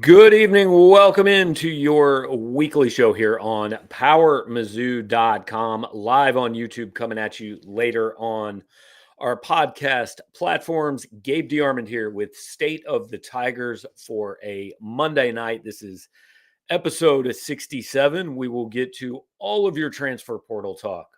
Good evening. Welcome into your weekly show here on PowerMizzou.com, live on YouTube, coming at you later on our podcast platforms. Gabe DeArmond here with State of the Tigers for a Monday night. This is episode 67. We will get to all of your transfer portal talk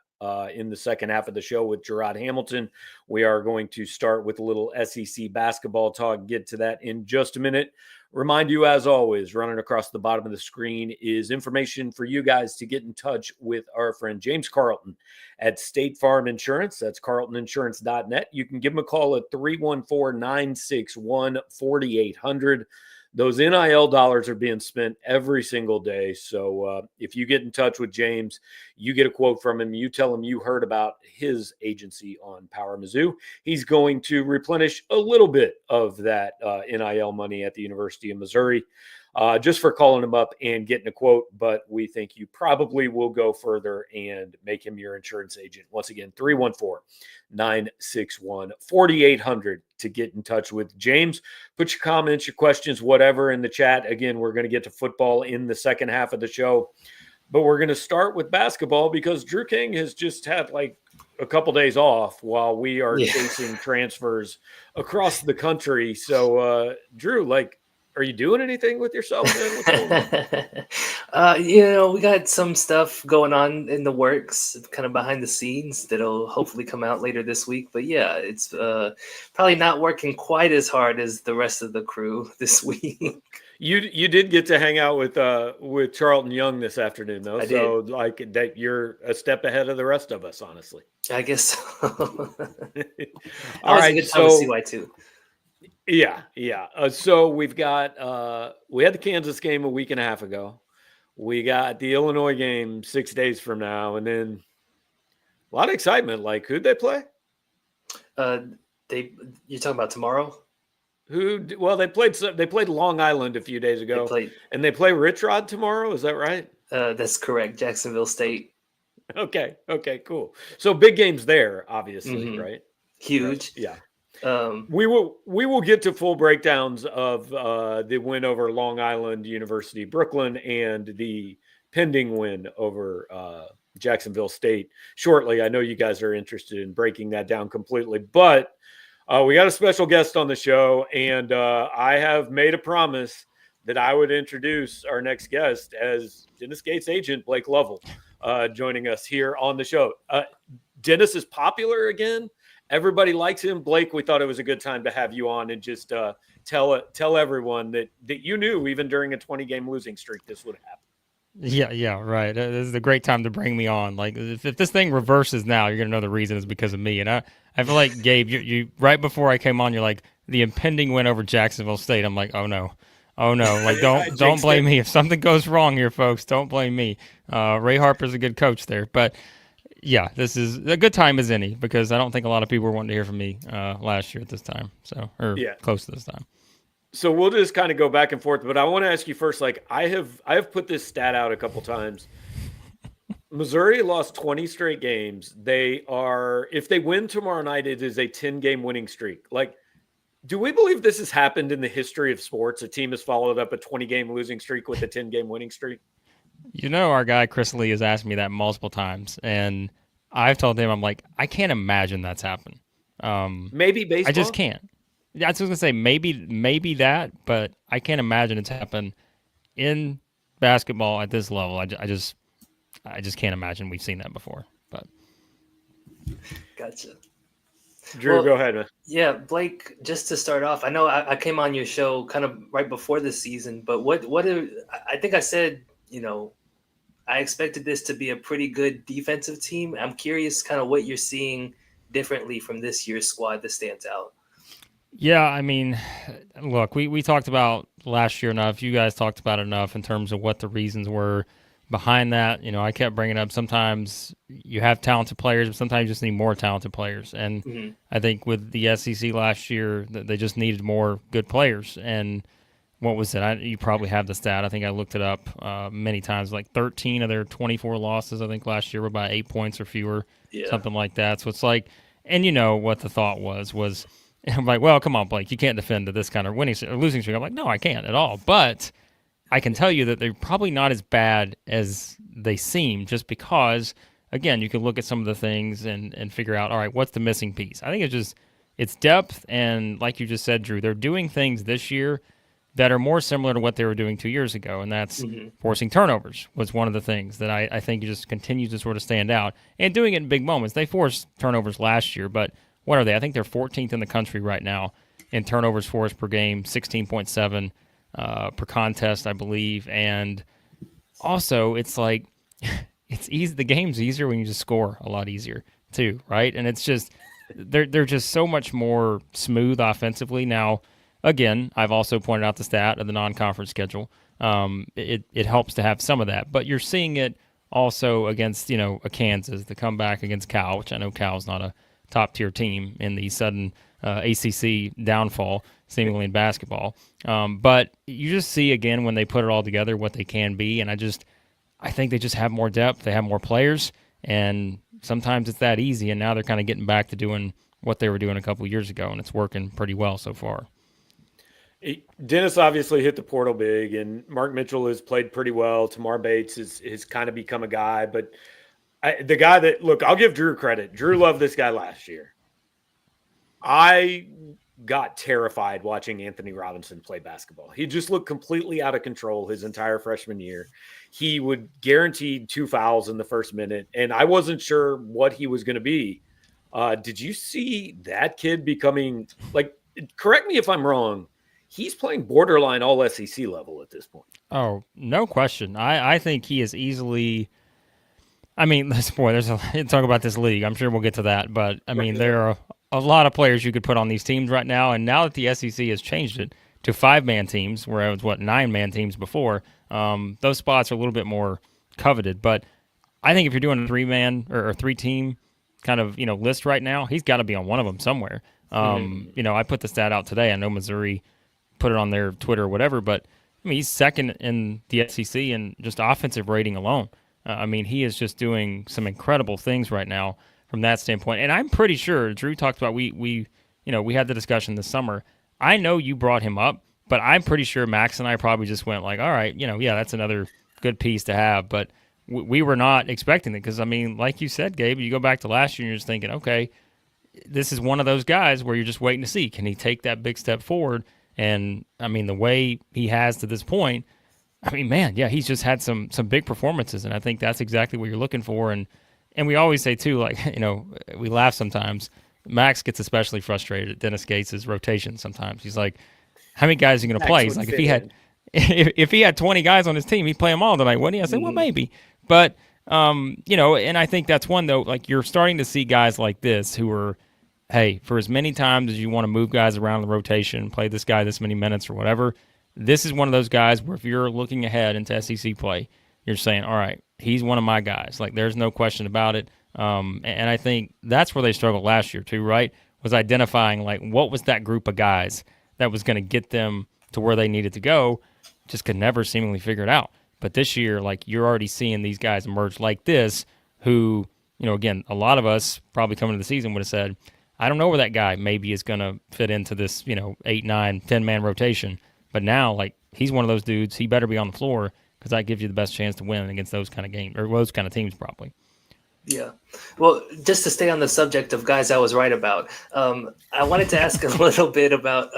in the second half of the show with Gerard Hamilton. We are going to start with a little SEC basketball talk, get to that in just a minute. Remind you, as always, running across the bottom of the screen is information for you guys to get in touch with our friend James Carlton at State Farm Insurance. That's carltoninsurance.net. You can give him a call at 314-961-4800. Those NIL dollars are being spent every single day. So if you get in touch with James, you get a quote from him. You tell him you heard about his agency on Power Mizzou. He's going to replenish a little bit of that NIL money at the University of Missouri just for calling him up and getting a quote. But we think you probably will go further and make him your insurance agent. Once again, 314-961-4800 to get in touch with James. Put your comments, your questions, whatever in the chat. Again, we're going to get to football in the second half of the show, but we're going to start with basketball because Drew King has just had like a couple days off while we are chasing transfers across the country. So, Drew, are you doing anything with yourself, man? We got some stuff going on in the works, kind of behind the scenes that'll hopefully come out later this week. But yeah, it's probably not working quite as hard as the rest of the crew this week. You did get to hang out with Charlton Young this afternoon, though. I so did. like that, you're a step ahead of the rest of us, honestly. I guess so. All right, a good time to see why too. Yeah. So we've got we had the Kansas game a week and a half ago. We got the Illinois game 6 days from now, and then a lot of excitement. Like, who'd they play? You're talking about tomorrow? Well, they played Long Island a few days ago, and they play Rich Rod tomorrow. Is that right? That's correct. Jacksonville State. Okay, cool. So big games there, obviously, right? Huge. Right. Yeah. We will get to full breakdowns of the win over Long Island University, Brooklyn, and the pending win over Jacksonville State shortly. I know you guys are interested in breaking that down completely, but we got a special guest on the show, and I have made a promise that I would introduce our next guest as Dennis Gates' agent, Blake Lovell, joining us here on the show. Dennis is popular again. Everybody likes him. Blake, we thought it was a good time to have you on and just tell everyone that you knew even during a 20-game losing streak this would happen. Yeah, right. This is a great time to bring me on. Like, if this thing reverses now, you're going to know the reason is because of me. And I feel like, Gabe, you right before I came on, you're like, the impending win over Jacksonville State. I'm like, oh, no. Like, don't blame me. If something goes wrong here, folks, don't blame me. Ray Harper's a good coach there. But, yeah, this is a good time as any because I don't think a lot of people were wanting to hear from me last year at this time, close to this time. So we'll just kind of go back and forth, but I want to ask you first. Like, I have put this stat out a couple times. Missouri lost 20 straight games. If they win tomorrow night, it is a 10-game winning streak. Like, do we believe this has happened in the history of sports? A team has followed up a 20-game losing streak with a 10-game winning streak? You know, our guy Chris Lee has asked me that multiple times, and I've told him, I'm like, I can't imagine that's happened. Maybe baseball? I just can't. I was going to say maybe that, but I can't imagine it's happened in basketball at this level. I just can't imagine we've seen that before. But Gotcha. Drew, go ahead, man. Yeah, Blake, just to start off, I know I came on your show kind of right before the season, but I think I said, I expected this to be a pretty good defensive team. I'm curious kind of what you're seeing differently from this year's squad that stands out. Yeah, I mean, look, we talked about last year enough. You guys talked about enough in terms of what the reasons were behind that. I kept bringing up sometimes you have talented players, but sometimes you just need more talented players. And I think with the SEC last year, they just needed more good players. And what was it? You probably have the stat. I think I looked it up many times. Like 13 of their 24 losses, I think, last year were by 8 points or fewer, something like that. So it's like, and what the thought was And I'm like, well, come on, Blake, you can't defend to this kind of winning or losing streak. I'm like, no, I can't at all. But I can tell you that they're probably not as bad as they seem, just because, again, you can look at some of the things and figure out, all right, what's the missing piece? I think it's depth, and like you just said, Drew, they're doing things this year that are more similar to what they were doing 2 years ago, and that's forcing turnovers was one of the things that I think just continues to sort of stand out, and doing it in big moments. They forced turnovers last year, but what are they? I think they're 14th in the country right now in turnovers forced per game, 16.7 per contest, I believe. And also, it's like it's easy. The game's easier when you just score a lot easier too, right? And it's just they're just so much more smooth offensively now. Again, I've also pointed out the stat of the non-conference schedule. It helps to have some of that, but you're seeing it also against a Kansas, the comeback against Cal, which I know Cal's not a top-tier team in the sudden ACC downfall, seemingly in basketball. But you just see, again, when they put it all together, what they can be. And I think they just have more depth. They have more players. And sometimes it's that easy. And now they're kind of getting back to doing what they were doing a couple of years ago. And it's working pretty well so far. Dennis obviously hit the portal big, and Mark Mitchell has played pretty well. Tamar Bates has kind of become a guy. But the guy that, look, I'll give Drew credit. Drew loved this guy last year. I got terrified watching Anthony Robinson play basketball. He just looked completely out of control his entire freshman year. He would guarantee 2 fouls in the first minute, and I wasn't sure what he was going to be. Did you see that kid becoming, like, correct me if I'm wrong, he's playing borderline all SEC level at this point. Oh, no question. I think he is easily – I mean, there's talk about this league. I'm sure we'll get to that. But, I mean, there are a lot of players you could put on these teams right now. And now that the SEC has changed it to 5-man teams, where it was, 9-man teams before, those spots are a little bit more coveted. But I think if you're doing a 3-man or 3-team kind of, list right now, he's got to be on one of them somewhere. I put the stat out today. I know Missouri put it on their Twitter or whatever, but, I mean, he's second in the SEC in just offensive rating alone. He is just doing some incredible things right now from that standpoint. And I'm pretty sure Drew talked about we had the discussion this summer. I know you brought him up, but I'm pretty sure Max and I probably just went like, all right, that's another good piece to have. But we were not expecting it because, like you said, Gabe, you go back to last year and you're just thinking, okay, this is one of those guys where you're just waiting to see, can he take that big step forward? And, the way he has to this point, he's just had some big performances, and I think that's exactly what you're looking for. And we always say, too, like, we laugh sometimes. Max gets especially frustrated at Dennis Gates' rotation sometimes. He's like, how many guys are you going to play? He's like, if he had 20 guys on his team, he'd play them all tonight, wouldn't he? I said, well, maybe. But, and I think that's one, though, like you're starting to see guys like this who are, hey, for as many times as you want to move guys around the rotation, play this guy this many minutes or whatever, this is one of those guys where if you're looking ahead into SEC play, you're saying, all right, he's one of my guys. Like, there's no question about it. And I think that's where they struggled last year too, right? Was identifying, like, what was that group of guys that was going to get them to where they needed to go. Just could never seemingly figure it out. But this year, like, you're already seeing these guys emerge like this who, again, a lot of us probably coming into the season would have said, I don't know where that guy maybe is going to fit into this, 8, 9, 10-man rotation. But now, like, he's one of those dudes. He better be on the floor because that gives you the best chance to win against those kind of games or those kind of teams, probably. Yeah. Well, just to stay on the subject of guys I was right about, I wanted to ask a little bit about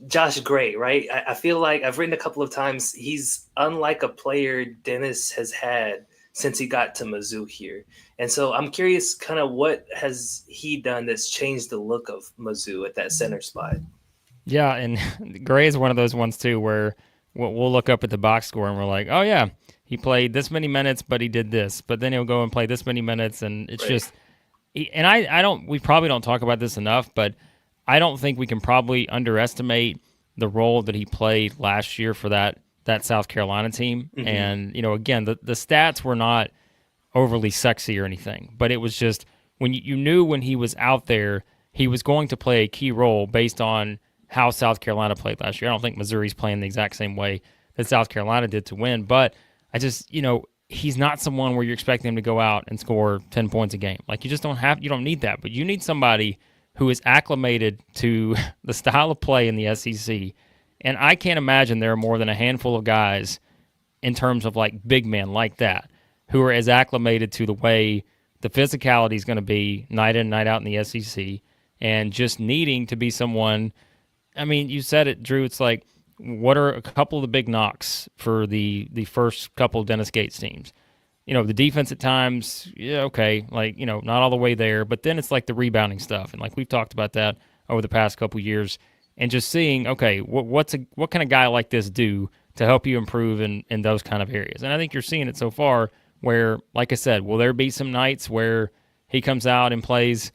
Josh Gray, right? I feel like I've written a couple of times he's unlike a player Dennis has had since he got to Mizzou here. And so I'm curious kind of what has he done that's changed the look of Mizzou at that center spot? Yeah, and Gray is one of those ones, too, where we'll look up at the box score and we're like, oh, yeah, he played this many minutes, but he did this. But then he'll go and play this many minutes, and it's just – and we probably don't talk about this enough, but I don't think we can probably underestimate the role that he played last year for that South Carolina team. Mm-hmm. And, again, the stats were not overly sexy or anything, but it was just when you knew when he was out there, he was going to play a key role based on – how South Carolina played last year. I don't think Missouri's playing the exact same way that South Carolina did to win, but I just, he's not someone where you're expecting him to go out and score 10 points a game. Like, you just don't need that, but you need somebody who is acclimated to the style of play in the SEC. And I can't imagine there are more than a handful of guys in terms of like big men like that who are as acclimated to the way the physicality is going to be night in, night out in the SEC, and just needing to be someone. I mean, you said it, Drew. It's like, what are a couple of the big knocks for the first couple of Dennis Gates teams? The defense at times, yeah, okay, like, not all the way there, but then it's like the rebounding stuff. And like we've talked about that over the past couple of years, and just seeing, okay, what can a guy like this do to help you improve in those kind of areas? And I think you're seeing it so far where, like I said, will there be some nights where he comes out and plays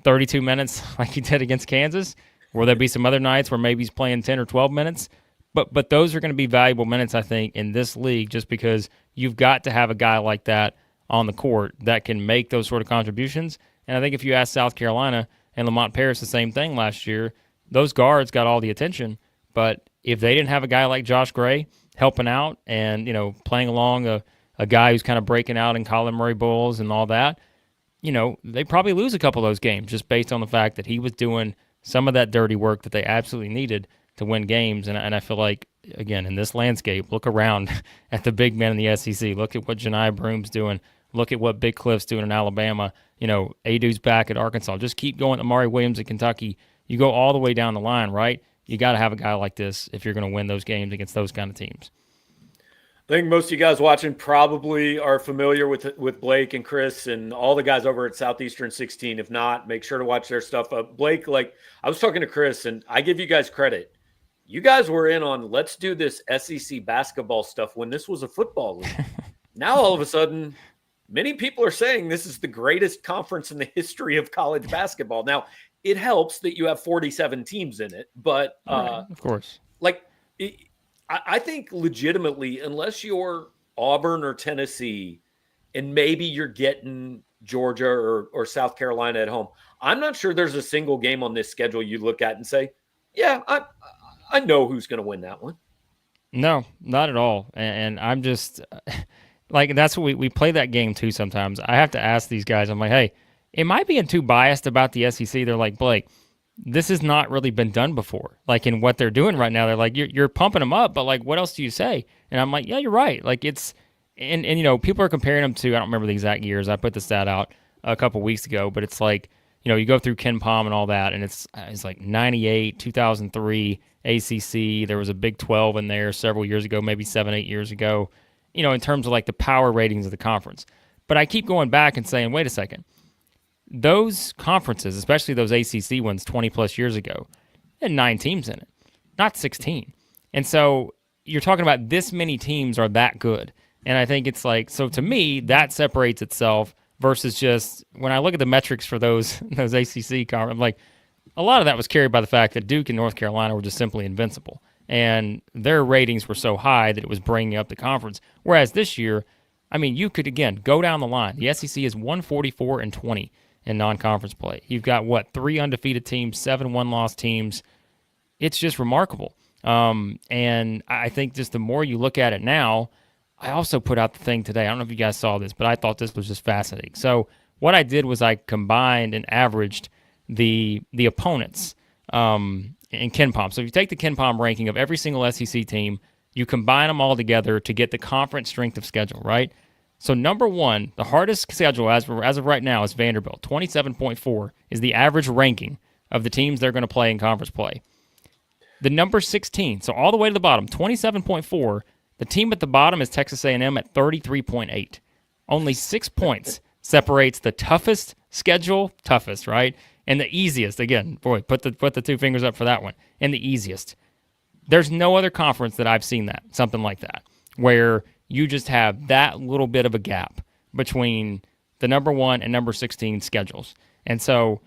32 minutes like he did against Kansas? Will there be some other nights where maybe he's playing 10 or 12 minutes? But those are going to be valuable minutes, I think, in this league, just because you've got to have a guy like that on the court that can make those sort of contributions. And I think if you ask South Carolina and Lamont Paris the same thing last year, those guards got all the attention. But if they didn't have a guy like Josh Gray helping out and, playing along a guy who's kind of breaking out in Colin Murray Bulls and all that, they probably lose a couple of those games just based on the fact that he was doing some of that dirty work that they absolutely needed to win games. And I feel like, again, in this landscape, look around at the big men in the SEC. Look at what Janai Broom's doing. Look at what Big Cliff's doing in Alabama. Adu's back at Arkansas. Just keep going. Amari Williams at Kentucky. You go all the way down the line, right? You got to have a guy like this if you're going to win those games against those kind of teams. I think most of you guys watching probably are familiar with Blake and Chris and all the guys over at Southeastern 16. If not, make sure to watch their stuff. Blake, like I was talking to Chris, and I give you guys credit. You guys were in on let's do this SEC basketball stuff when this was a football league. Now all of a sudden, many people are saying this is the greatest conference in the history of college basketball. Now, it helps that you have 47 teams in it, but right, of course, I think legitimately, unless you're Auburn or Tennessee, and maybe you're getting Georgia or South Carolina at home, I'm not sure there's a single game on this schedule you look at and say, yeah, I know who's going to win that one. No, not at all. And I'm just like, that's what we play that game too sometimes. I have to ask these guys, I'm like, hey, am I being too biased about the SEC? They're like, Blake, this has not really been done before. Like in what they're doing right now, they're like, you're pumping them up, but like, what else do you say? And I'm like, yeah, you're right. Like it's, and people are comparing them to, I don't remember the exact years. I put the stat out a couple weeks ago, but it's like, you go through Ken Pom and all that, and it's like 98, 2003, ACC. There was a Big 12 in there several years ago, maybe 7, 8 years ago, in terms of like the power ratings of the conference. But I keep going back and saying, wait a second. Those conferences, especially those ACC ones 20-plus years ago, had 9 teams in it, not 16. And so you're talking about this many teams are that good. And I think it's like, so to me, that separates itself versus just when I look at the metrics for those ACC conference, I'm like, a lot of that was carried by the fact that Duke and North Carolina were just simply invincible. And their ratings were so high that it was bringing up the conference. Whereas this year, I mean, you could, again, go down the line. The SEC is 144-20 in non-conference play. You've got, 3 undefeated teams, 7 one-loss teams. It's just remarkable. And I think just the more you look at it now, I also put out the thing today. I don't know if you guys saw this, but I thought this was just fascinating. So what I did was I combined and averaged the opponents in Ken Pom. So if you take the Ken Pom ranking of every single SEC team, you combine them all together to get the conference strength of schedule, right? So number 1, the hardest schedule as of right now is Vanderbilt. 27.4 is the average ranking of the teams they're going to play in conference play. The number 16, so all the way to the bottom, 27.4. The team at the bottom is Texas A&M at 33.8. Only 6 points separates the toughest schedule, right? And the easiest, again, boy, put the 2 fingers up for that one, and the easiest. There's no other conference that I've seen something like that, where you just have that little bit of a gap between the number 1 and number 16 schedules. And so,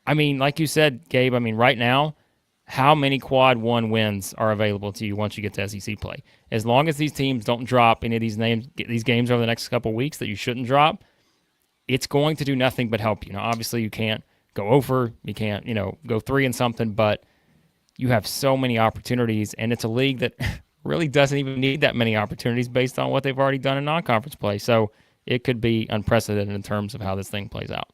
I mean, like you said, Gabe, I mean, right now, how many quad 1 wins are available to you once you get to SEC play? As long as these teams don't drop any of these games over the next couple of weeks that you shouldn't drop, it's going to do nothing but help you. Now, obviously, you can't go over, you can't, go 3 and something, but you have so many opportunities, and it's a league that really doesn't even need that many opportunities based on what they've already done in non-conference play. So it could be unprecedented in terms of how this thing plays out.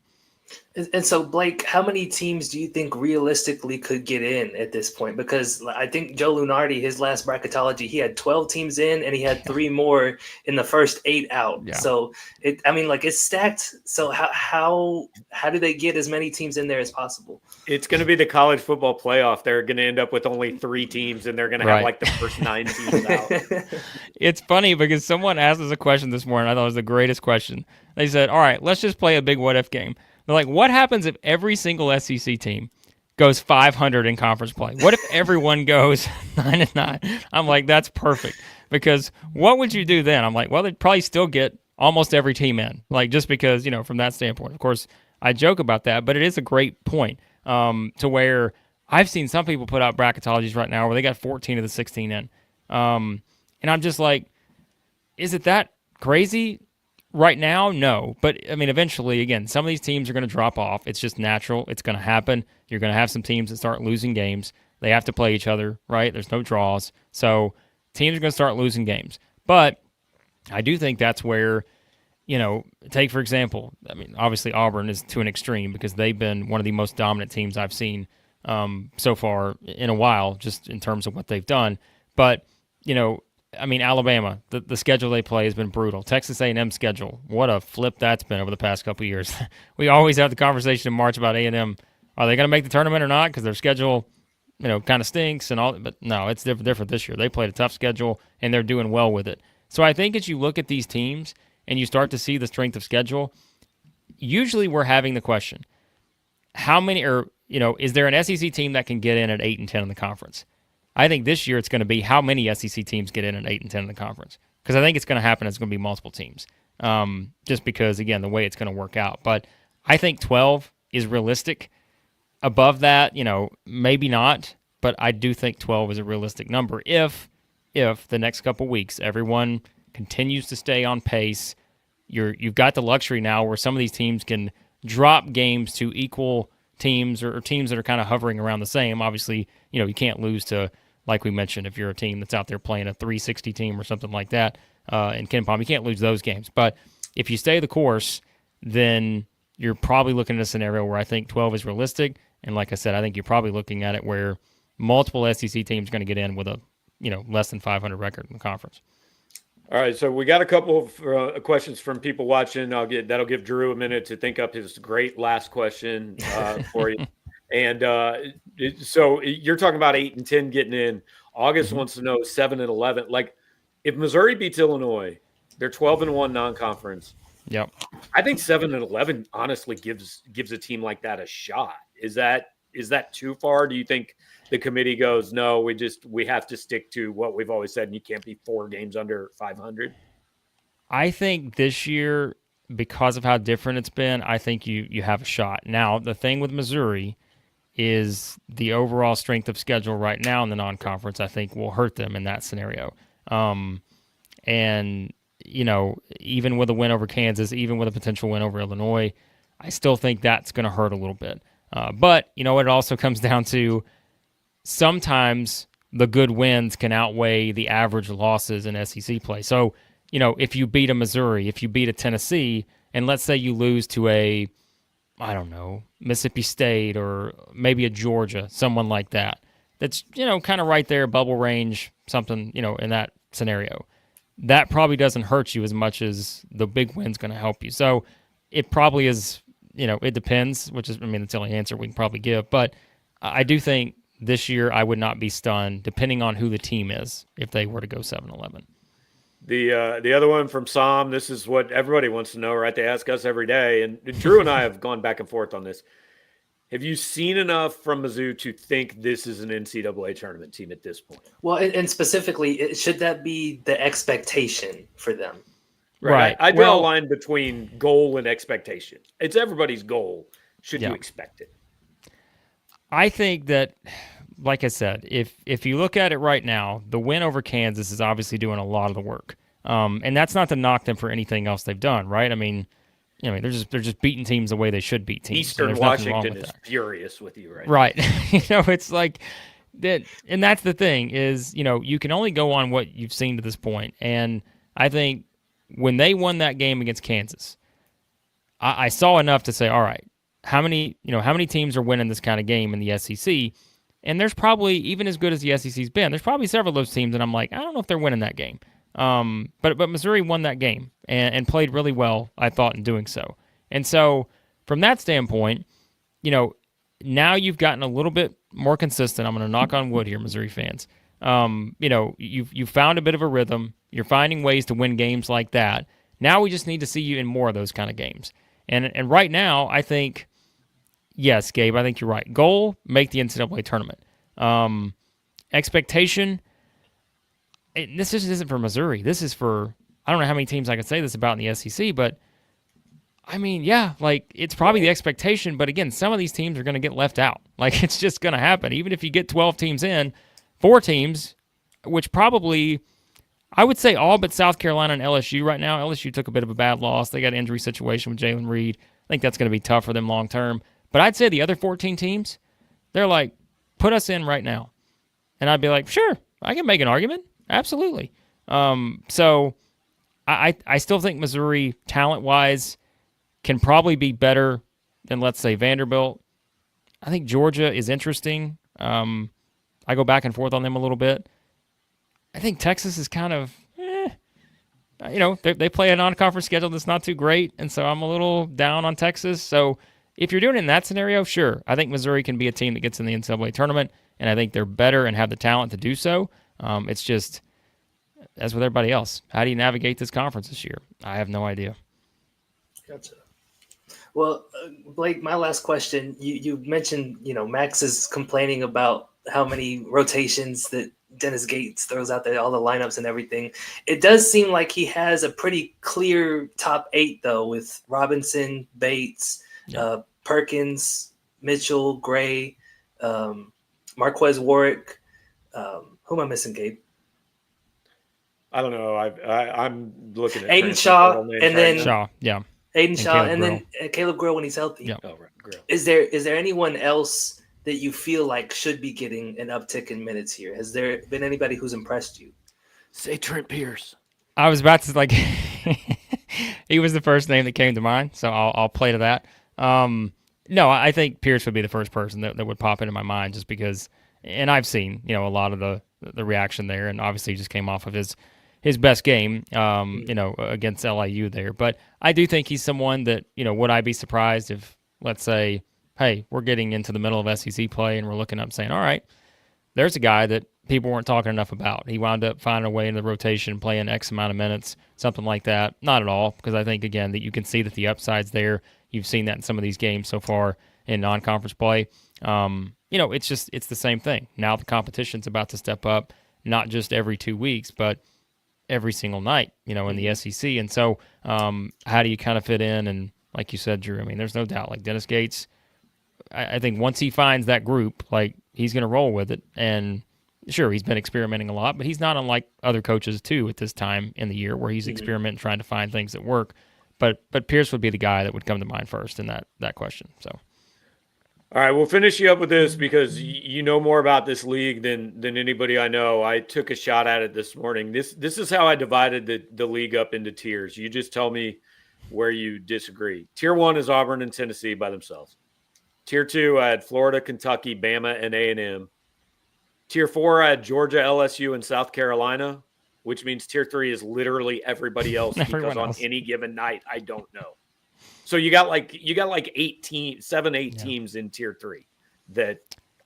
And so, Blake, how many teams do you think realistically could get in at this point? Because I think Joe Lunardi, his last bracketology, he had 12 teams in, and he had 3 more in the first 8 out. Yeah. So it's stacked. So how do they get as many teams in there as possible? It's going to be the college football playoff. They're going to end up with only 3 teams, and they're going to have like the first 9 teams out. It's funny because someone asked us a question this morning. I thought it was the greatest question. They said, "All right, let's just play a big what if game." They're like, what happens if every single SEC team goes 500 in conference play? What if everyone goes 9-9? I'm like, that's perfect. Because what would you do then? I'm like, well, they'd probably still get almost every team in. Like, just because, from that standpoint. Of course, I joke about that, but it is a great point to where I've seen some people put out bracketologies right now where they got 14 of the 16 in. And I'm just like, is it that crazy? Right now, no. But, eventually, again, some of these teams are going to drop off. It's just natural. It's going to happen. You're going to have some teams that start losing games. They have to play each other, right? There's no draws. So teams are going to start losing games. But I do think that's where, take, for example, obviously Auburn is to an extreme because they've been one of the most dominant teams I've seen so far in a while, just in terms of what they've done. But, Alabama, the schedule they play has been brutal. Texas A&M schedule, what a flip that's been over the past couple of years. We always have the conversation in March about A&M. Are they going to make the tournament or not? Because their schedule, kind of stinks and all. But no, it's different this year. They played a tough schedule, and they're doing well with it. So I think as you look at these teams and you start to see the strength of schedule, usually we're having the question, how many is there an SEC team that can get in at 8 and 10 in the conference? I think this year it's going to be how many SEC teams get in at 8 and 10 in the conference. Because I think it's going to happen. It's going to be multiple teams. Just because, again, the way it's going to work out. But I think 12 is realistic. Above that, maybe not. But I do think 12 is a realistic number if the next couple weeks everyone continues to stay on pace. You've got the luxury now where some of these teams can drop games to equal teams or teams that are kind of hovering around the same. Obviously, you can't lose to, like we mentioned, if you're a team that's out there playing a 360 team or something like that in KenPom, you can't lose those games. But if you stay the course, then you're probably looking at a scenario where I think 12 is realistic. And like I said, I think you're probably looking at it where multiple SEC teams are going to get in with a less than 500 record in the conference. All right, so we got a couple of questions from people watching. That'll give Drew a minute to think up his great last question for you. And so you're talking about 8 and 10 getting in. August wants to know 7 and 11. Like, if Missouri beats Illinois, they're 12 and 1 non-conference. Yep. I think 7 and 11 honestly gives a team like that a shot. Is that too far? Do you think the committee goes, no, we have to stick to what we've always said, and you can't be 4 games under 500? I think this year, because of how different it's been, I think you have a shot. Now, the thing with Missouri is the overall strength of schedule right now in the non-conference, I think, will hurt them in that scenario. And, even with a win over Kansas, even with a potential win over Illinois, I still think that's going to hurt a little bit. But, it also comes down to sometimes the good wins can outweigh the average losses in SEC play. So, if you beat a Missouri, if you beat a Tennessee, and let's say you lose to a, I don't know, Mississippi State or maybe a Georgia, someone like that, that's, kind of right there, bubble range, something, in that scenario. That probably doesn't hurt you as much as the big win's going to help you. So it probably is, it depends, which is, that's the only answer we can probably give. But I do think this year I would not be stunned, depending on who the team is, if they were to go 7-11. The other one from Sam, this is what everybody wants to know, right? They ask us every day. And Drew and I have gone back and forth on this. Have you seen enough from Mizzou to think this is an NCAA tournament team at this point? Well, and specifically, should that be the expectation for them? Right. I draw a line between goal and expectation. It's everybody's goal. Should you expect it? I think that, like I said, if you look at it right now, the win over Kansas is obviously doing a lot of the work. And that's not to knock them for anything else they've done, right? They're just beating teams the way they should beat teams. Eastern Washington is furious with you right now. Right. It's like that, and that's the thing is, you can only go on what you've seen to this point. And I think when they won that game against Kansas, I saw enough to say, all right, how many teams are winning this kind of game in the SEC? And there's probably, even as good as the SEC's been, there's probably several of those teams that I'm like, I don't know if they're winning that game. But Missouri won that game and played really well, I thought, in doing so. And so from that standpoint, now you've gotten a little bit more consistent. I'm going to knock on wood here, Missouri fans. You've found a bit of a rhythm. You're finding ways to win games like that. Now we just need to see you in more of those kind of games. And right now, I think, yes, Gabe, I think you're right. Goal, make the NCAA tournament. Expectation, this just isn't for Missouri. This is for, I don't know how many teams I could say this about in the SEC, but I mean, yeah, like it's probably the expectation, but again, some of these teams are going to get left out. Like it's just going to happen. Even if you get 12 teams in, 4 teams, which probably, I would say all but South Carolina and LSU right now. LSU took a bit of a bad loss. They got an injury situation with Jalen Reed. I think that's going to be tough for them long term. But I'd say the other 14 teams, they're like, put us in right now. And I'd be like, sure, I can make an argument. Absolutely. So I still think Missouri, talent-wise, can probably be better than, let's say, Vanderbilt. I think Georgia is interesting. I go back and forth on them a little bit. I think Texas is kind of, they play a non-conference schedule that's not too great, and so I'm a little down on Texas. So if you're doing it in that scenario, sure. I think Missouri can be a team that gets in the NCAA tournament, and I think they're better and have the talent to do so. It's just, as with everybody else, how do you navigate this conference this year? I have no idea. Gotcha. Well, Blake, my last question, you mentioned, Max is complaining about how many rotations that Dennis Gates throws out there, all the lineups and everything. It does seem like he has a pretty clear top 8, though, with Robinson, Bates, Perkins, Mitchell, Gray, Marquez Warwick. Who am I missing, Gabe? I don't know. I'm looking at Aiden Shaw, and then Shaw, yeah. Aiden Shaw, Caleb and Grill. then Caleb Grill when he's healthy. Yeah. Oh, right. Grill. Is there anyone else that you feel like should be getting an uptick in minutes here? Has there been anybody who's impressed you? Say Trent Pierce. I was about to he was the first name that came to mind, so I'll play to that. No, I think Pierce would be the first person that would pop into my mind just because, and I've seen, a lot of the reaction there, and obviously he just came off of his best game, against LIU there. But I do think he's someone that, would I be surprised if, let's say, hey, we're getting into the middle of SEC play and we're looking up and saying, all right, there's a guy that people weren't talking enough about. He wound up finding a way in the rotation, playing X amount of minutes, something like that. Not at all, because I think, again, that you can see that the upside's there. You've seen that in some of these games so far in non-conference play. It's the same thing. Now the competition's about to step up, not just every 2 weeks, but every single night, in the SEC. And so how do you kind of fit in? And like you said, Drew, I mean, there's no doubt, like Dennis Gates, I think once he finds that group, like he's going to roll with it. And sure, he's been experimenting a lot, but he's not unlike other coaches too at this time in the year where he's experimenting, trying to find things that work. But Pierce would be the guy that would come to mind first in that question. So, all right, we'll finish you up with this because you know more about this league than anybody I know. I took a shot at it this morning. This is how I divided the league up into tiers. You just tell me where you disagree. Tier 1 is Auburn and Tennessee by themselves. Tier 2, I had Florida, Kentucky, Bama, and A&M. Tier 4, I had Georgia, LSU, and South Carolina, which means Tier 3 is literally everybody else because on any given night, I don't know. So you got like 8 teams in Tier 3 that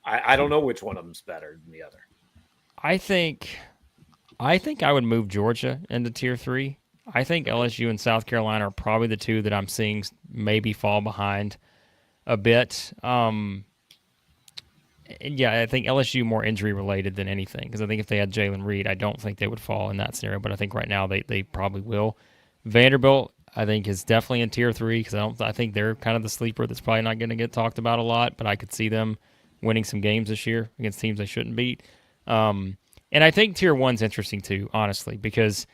I don't know which one of them's better than the other. I think I would move Georgia into Tier 3. I think LSU and South Carolina are probably the two that I'm seeing maybe fall behind a bit. I think LSU more injury related than anything because I think if they had Jalen Reed, I don't think they would fall in that scenario. But I think right now they probably will. Vanderbilt, I think, is definitely in Tier 3 because I think they're kind of the sleeper that's probably not going to get talked about a lot. But I could see them winning some games this year against teams they shouldn't beat. And I think Tier 1's interesting too, honestly, because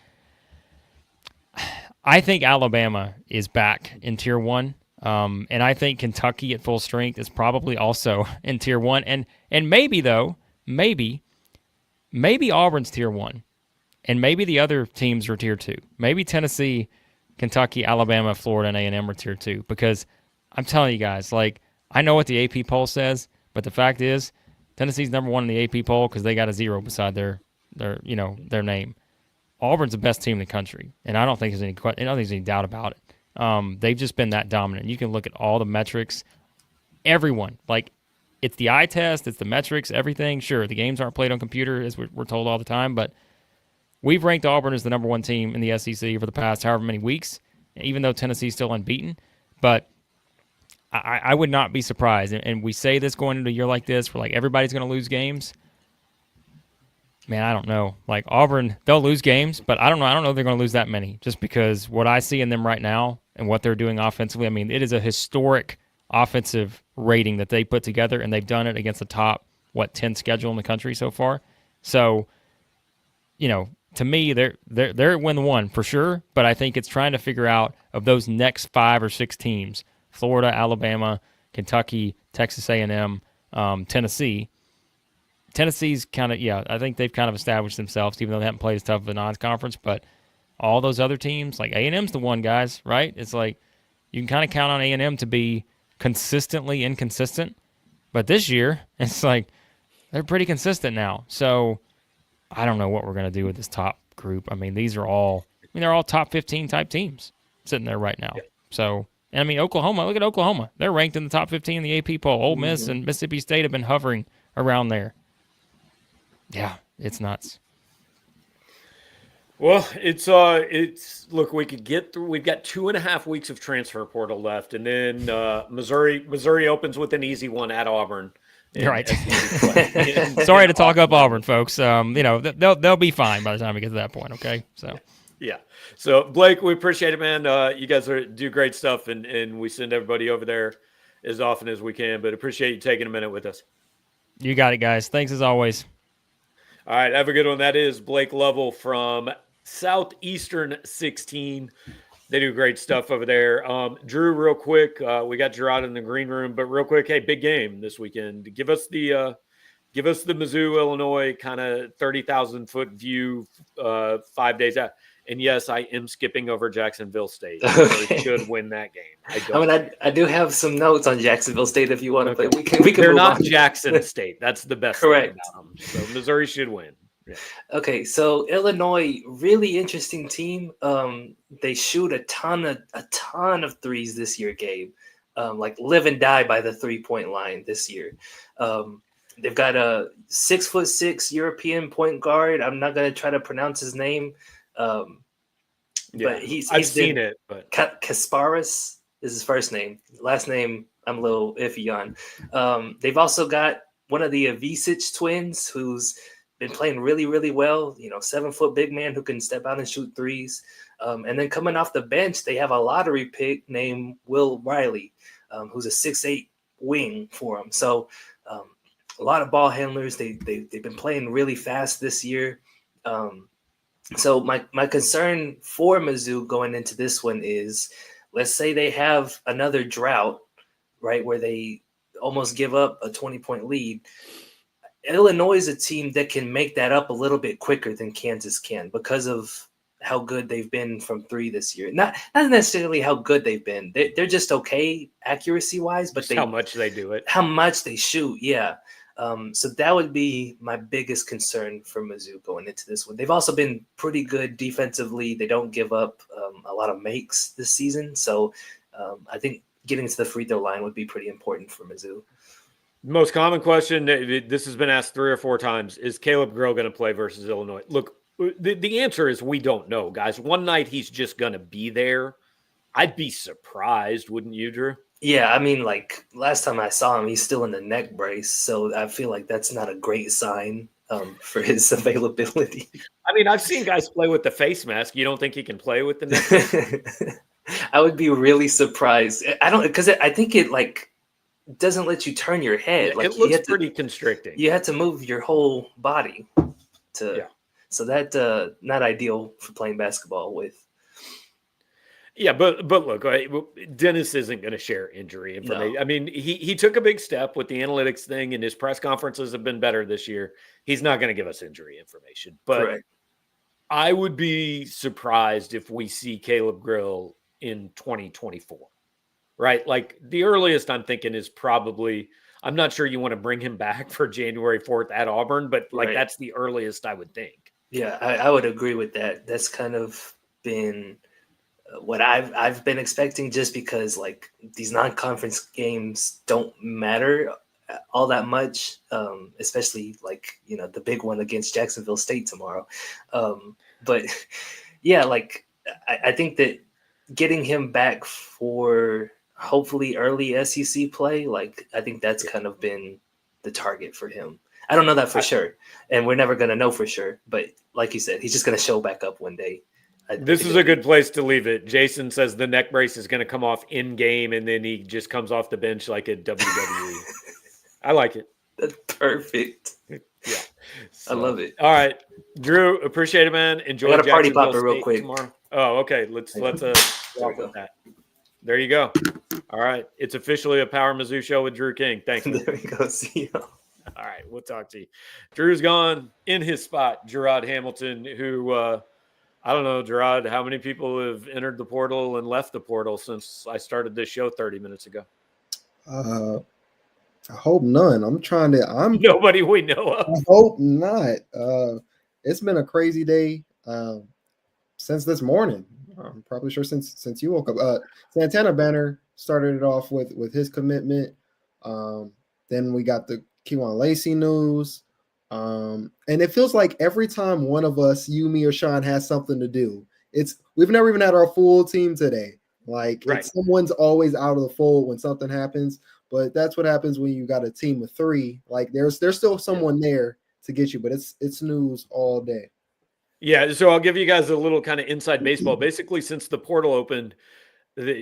I think Alabama is back in Tier 1. And I think Kentucky at full strength is probably also in Tier 1. And maybe, though, maybe Auburn's Tier 1. And maybe the other teams are Tier 2. Maybe Tennessee, Kentucky, Alabama, Florida, and A&M are Tier 2. Because I'm telling you guys, like, I know what the AP poll says, but the fact is, Tennessee's number one in the AP poll because they got a 0 beside their name. Auburn's the best team in the country, and I don't think there's any doubt about it. They've just been that dominant. You can look at all the metrics. Everyone, like, it's the eye test, it's the metrics, everything. Sure, the games aren't played on computer, as we're told all the time, but we've ranked Auburn as the number one team in the SEC for the past however many weeks, even though Tennessee's still unbeaten. But I would not be surprised, and we say this going into a year like this, where like everybody's going to lose games. Man, I don't know. Like Auburn, they'll lose games, but I don't know. I don't know if they're going to lose that many, just because what I see in them right now and what they're doing offensively. I mean, it is a historic offensive rating that they put together, and they've done it against the top 10 schedule in the country so far. So, to me, they're at win one for sure, but I think it's trying to figure out of those next 5 or 6 teams: Florida, Alabama, Kentucky, Texas A&M, Tennessee. Tennessee's kind of, I think they've kind of established themselves, even though they haven't played as tough of a non-conference. But all those other teams, like A&M's the one, guys, right? It's like you can kind of count on A&M to be consistently inconsistent. But this year, it's like they're pretty consistent now. So I don't know what we're going to do with this top group. I mean, they're all top 15 type teams sitting there right now. Yeah. So, and I mean, Oklahoma, look at Oklahoma. They're ranked in the top 15 in the AP poll. Ole Miss and Mississippi State have been hovering around there. Yeah, it's nuts. Well, it's look, we could get through. We've got 2.5 weeks of transfer portal left, and then Missouri opens with an easy one at Auburn. Right. Sorry to talk up Auburn, folks. They'll be fine by the time we get to that point. Okay, so. Yeah. So Blake, we appreciate it, man. You guys do great stuff, and we send everybody over there as often as we can. But appreciate you taking a minute with us. You got it, guys. Thanks as always. All right, have a good one. That is Blake Lovell from Southeastern 16. They do great stuff over there. Drew, real quick, we got Drew out in the green room, but real quick, hey, big game this weekend. Give us the Mizzou, Illinois kind of 30,000 foot view 5 days out. And yes, I am skipping over Jacksonville State. They should win that game. I do have some notes on Jacksonville State if you want to play. We can They're move not on. Jackson State. That's the best Correct. thing about them. So Missouri should win. Yeah. Okay, so Illinois, really interesting team. They shoot a ton of threes this year, Gabe. Like live and die by the 3-point line this year. They've got a 6'6" European point guard. I'm not going to try to pronounce his name. But I've seen it. But Kasparis is his first name. Last name, I'm a little iffy on. They've also got one of the Avicic twins who's been playing really, really well. 7-foot big man who can step out and shoot threes. And then coming off the bench, they have a lottery pick named Will Riley, who's a 6'8" wing for them. So a lot of ball handlers. They've been playing really fast this year. So my concern for Mizzou going into this one is, let's say they have another drought, right, where they almost give up a 20-point lead. Illinois is a team that can make that up a little bit quicker than Kansas can because of how good they've been from 3 this year. Not necessarily how good they've been. They're just okay accuracy-wise, but how much they do it. How much they shoot, yeah. So that would be my biggest concern for Mizzou going into this one. They've also been pretty good defensively. They don't give up a lot of makes this season. So I think getting to the free throw line would be pretty important for Mizzou. Most common question, this has been asked 3 or 4 times, is Caleb Grill going to play versus Illinois? Look, the answer is we don't know, guys. One night he's just going to be there. I'd be surprised, wouldn't you, Drew? Yeah, I mean, like last time I saw him, he's still in the neck brace, so I feel like that's not a great sign for his availability. I mean, I've seen guys play with the face mask. You don't think he can play with the neck brace? I would be really surprised. I think it like doesn't let you turn your head. Yeah, like it looks pretty constricting. You have to move your whole body so that not ideal for playing basketball with. Yeah, but look, Dennis isn't going to share injury information. No. I mean, he took a big step with the analytics thing, and his press conferences have been better this year. He's not going to give us injury information. But Correct. I would be surprised if we see Caleb Grill in 2024. right? Like the earliest I'm thinking is probably, I'm not sure you want to bring him back for January 4th at Auburn, but like that's the earliest I would think. Yeah, I would agree with that. That's kind of been what I've been expecting, just because like these non-conference games don't matter all that much, especially like the big one against Jacksonville State tomorrow. But yeah, like I think that getting him back for hopefully early SEC play, like I think that's kind of been the target for him. I don't know that for sure, and we're never going to know for sure. But like you said, he's just going to show back up one day. This is a good place to leave it. Jason says the neck brace is going to come off in game, and then he just comes off the bench like a WWE. I like it. That's perfect. Yeah, I love it. All right, Drew, appreciate it, man. Enjoy. I got a party popper real quick tomorrow. Oh, okay. Let's talk with that. There you go. All right, it's officially a Power Mizzou show with Drew King. Thank you. There we go. See you. All right, we'll talk to you. Drew's gone. In his spot, Gerard Hamilton, who I don't know, Gerard, how many people have entered the portal and left the portal since I started this show 30 minutes ago? I hope none. I'm nobody we know of. I hope not. It's been a crazy day since this morning. I'm probably sure since you woke up. Santana Banner started it off with his commitment. Then we got the Kewan Lacey news. And it feels like every time one of us, you, me, or Sean, has something to do, we've never even had our full team today. Like someone's always out of the fold when something happens. But that's what happens when you got a team of three. Like there's still someone there to get you, but it's news all day. Yeah, so I'll give you guys a little kind of inside baseball. Basically, since the portal opened,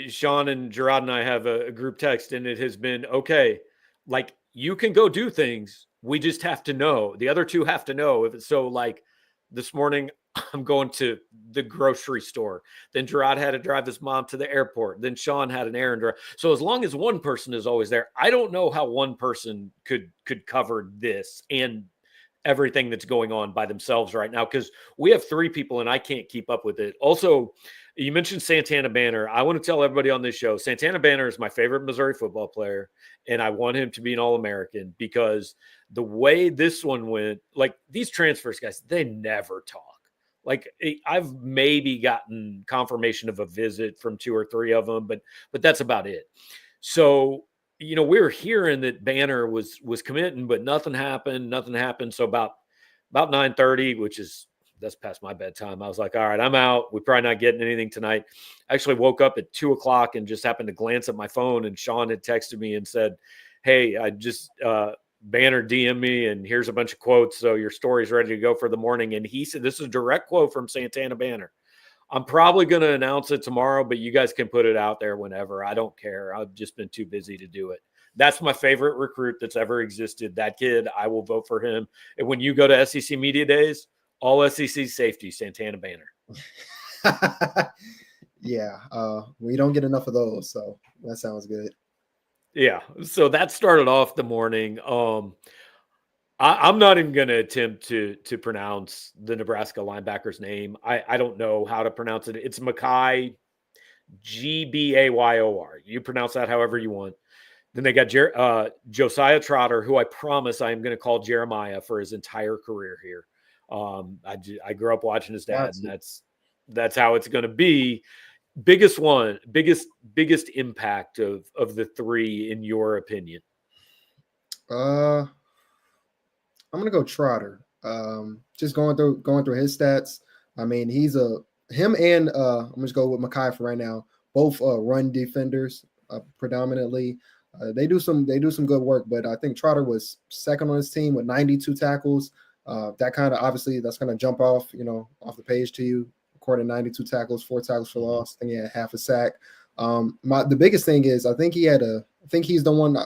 Sean and Gerard and I have a group text, and it has been, okay, like you can go do things. We just have to know. The other two have to know. If it's so, like this morning, I'm going to the grocery store. Then Gerard had to drive his mom to the airport. Then Sean had an errand. So as long as one person is always there, I don't know how one person could cover this and everything that's going on by themselves right now, because we have three people and I can't keep up with it. Also, you mentioned Santana Banner. I want to tell everybody on this show, Santana Banner is my favorite Missouri football player, and I want him to be an All-American because the way this one went, like these transfers guys, they never talk. Like I've maybe gotten confirmation of a visit from two or three of them, but that's about it. So, we were hearing that Banner was committing, but nothing happened. So about 9:30, that's past my bedtime. I was like, all right, I'm out. We're probably not getting anything tonight. I actually woke up at 2:00 and just happened to glance at my phone, and Sean had texted me and said, hey, I just Banner DM me, and here's a bunch of quotes. So your story's ready to go for the morning. And he said, this is a direct quote from Santana Banner. I'm probably going to announce it tomorrow, but you guys can put it out there whenever. I don't care. I've just been too busy to do it. That's my favorite recruit that's ever existed. That kid, I will vote for him. And when you go to SEC Media Days, all SEC safety, Santana Banner. Yeah, we don't get enough of those, so that sounds good. Yeah, so that started off the morning. I'm not even going to attempt to pronounce the Nebraska linebacker's name. I don't know how to pronounce it. It's Makai, Gbayor. You pronounce that however you want. Then they got Josiah Trotter, who I promise I am going to call Jeremiah for his entire career here. I grew up watching his dad, and that's how it's going to be. Biggest impact of the three, in your opinion? I'm gonna go Trotter. Just going through his stats. I mean, him and I'm gonna just go with Makai for right now. Both run defenders predominantly. They do some good work, but I think Trotter was second on his team with 92 tackles. That kind of obviously that's gonna jump off the page to you. Recorded 92 tackles, 4 tackles for loss. I think he had half a sack. The biggest thing is I think he's the one.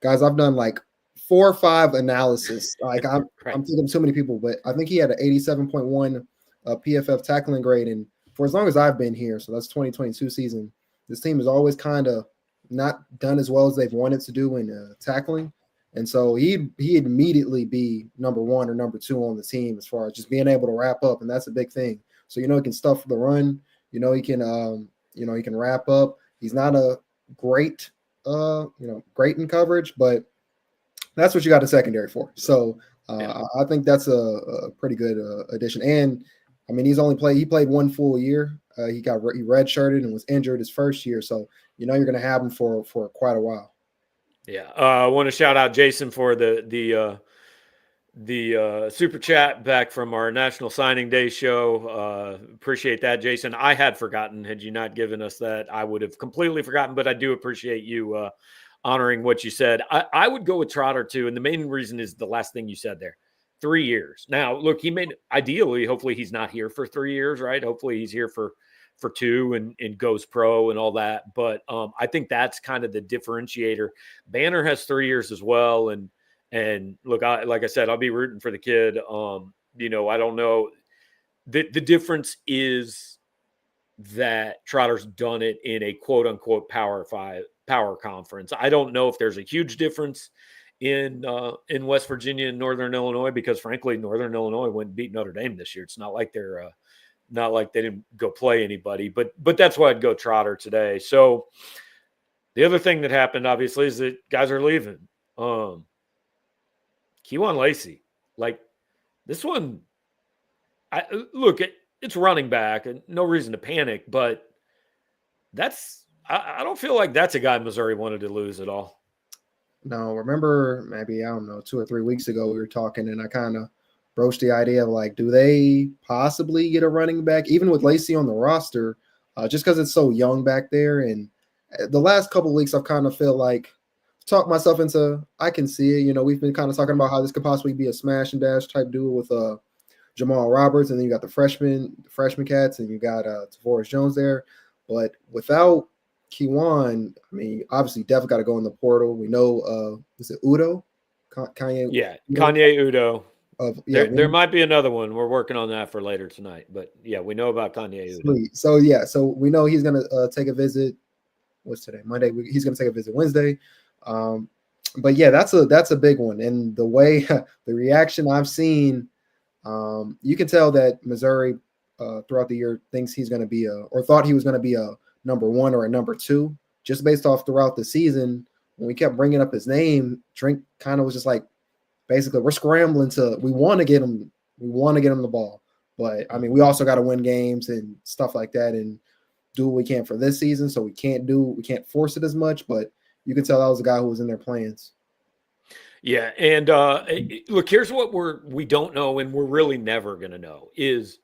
Guys, I've done like 4 or 5 analysis. Like I'm thinking too many people, but I think he had an 87.1 PFF tackling grade, and for as long as I've been here, so that's 2022 season, this team has always kind of not done as well as they've wanted to do in tackling, and so he'd immediately be number 1 or number 2 on the team as far as just being able to wrap up, and that's a big thing. So he can stuff the run, he can he can wrap up. He's not a great, great in coverage, but that's what you got a secondary for. So I think that's a pretty good addition. And I mean, he played one full year. He redshirted and was injured his first year. So, you're going to have him for quite a while. Yeah. I want to shout out Jason for the super chat back from our National Signing Day show. Appreciate that, Jason. I had forgotten. Had you not given us that, I would have completely forgotten, but I do appreciate you honoring what you said. I would go with Trotter too. And the main reason is the last thing you said there. 3 years. Now, look, ideally, hopefully he's not here for 3 years, right? Hopefully he's here for 2 and goes pro and all that. But I think that's kind of the differentiator. Banner has 3 years as well. And look, like I said, I'll be rooting for the kid. I don't know. The difference is that Trotter's done it in a quote unquote power conference. I don't know if there's a huge difference in West Virginia and Northern Illinois, because frankly, Northern Illinois went and beat Notre Dame this year. It's not like not like they didn't go play anybody, but that's why I'd go Trotter today. So the other thing that happened, obviously, is that guys are leaving. Kewan Lacy, like this one, it's running back and no reason to panic, but I don't feel like that's a guy Missouri wanted to lose at all. No, remember maybe, I don't know, 2 or 3 weeks ago we were talking and I kind of broached the idea of like, do they possibly get a running back, even with Lacy on the roster, just because it's so young back there. And the last couple of weeks I've kind of feel like talk myself into, I can see it. We've been kind of talking about how this could possibly be a smash and dash type duo with Jamal Roberts, and then you got the freshman cats, and you got Tavoris Jones there. But without Kewan, I mean, obviously, definitely got to go in the portal. We know, is it Udo? Kanye? Yeah, Kanye Udo. There We, might be another one. We're working on that for later tonight. But yeah, we know about Kanye Udo. sweet. So we know he's going to take a visit. What's today? Monday. He's going to take a visit Wednesday. But yeah, that's a big one. And the way the reaction I've seen, you can tell that Missouri throughout the year thinks he's going to be or thought he was going to be a number 1 or a number 2, just based off throughout the season. When we kept bringing up his name, Drink kind of was just like, basically, we're scrambling we want to get him the ball. But I mean, we also got to win games and stuff like that and do what we can for this season. So we can't force it as much, but you can tell that was a guy who was in their plans. Yeah. And look, here's what we don't know, and we're really never going to know, is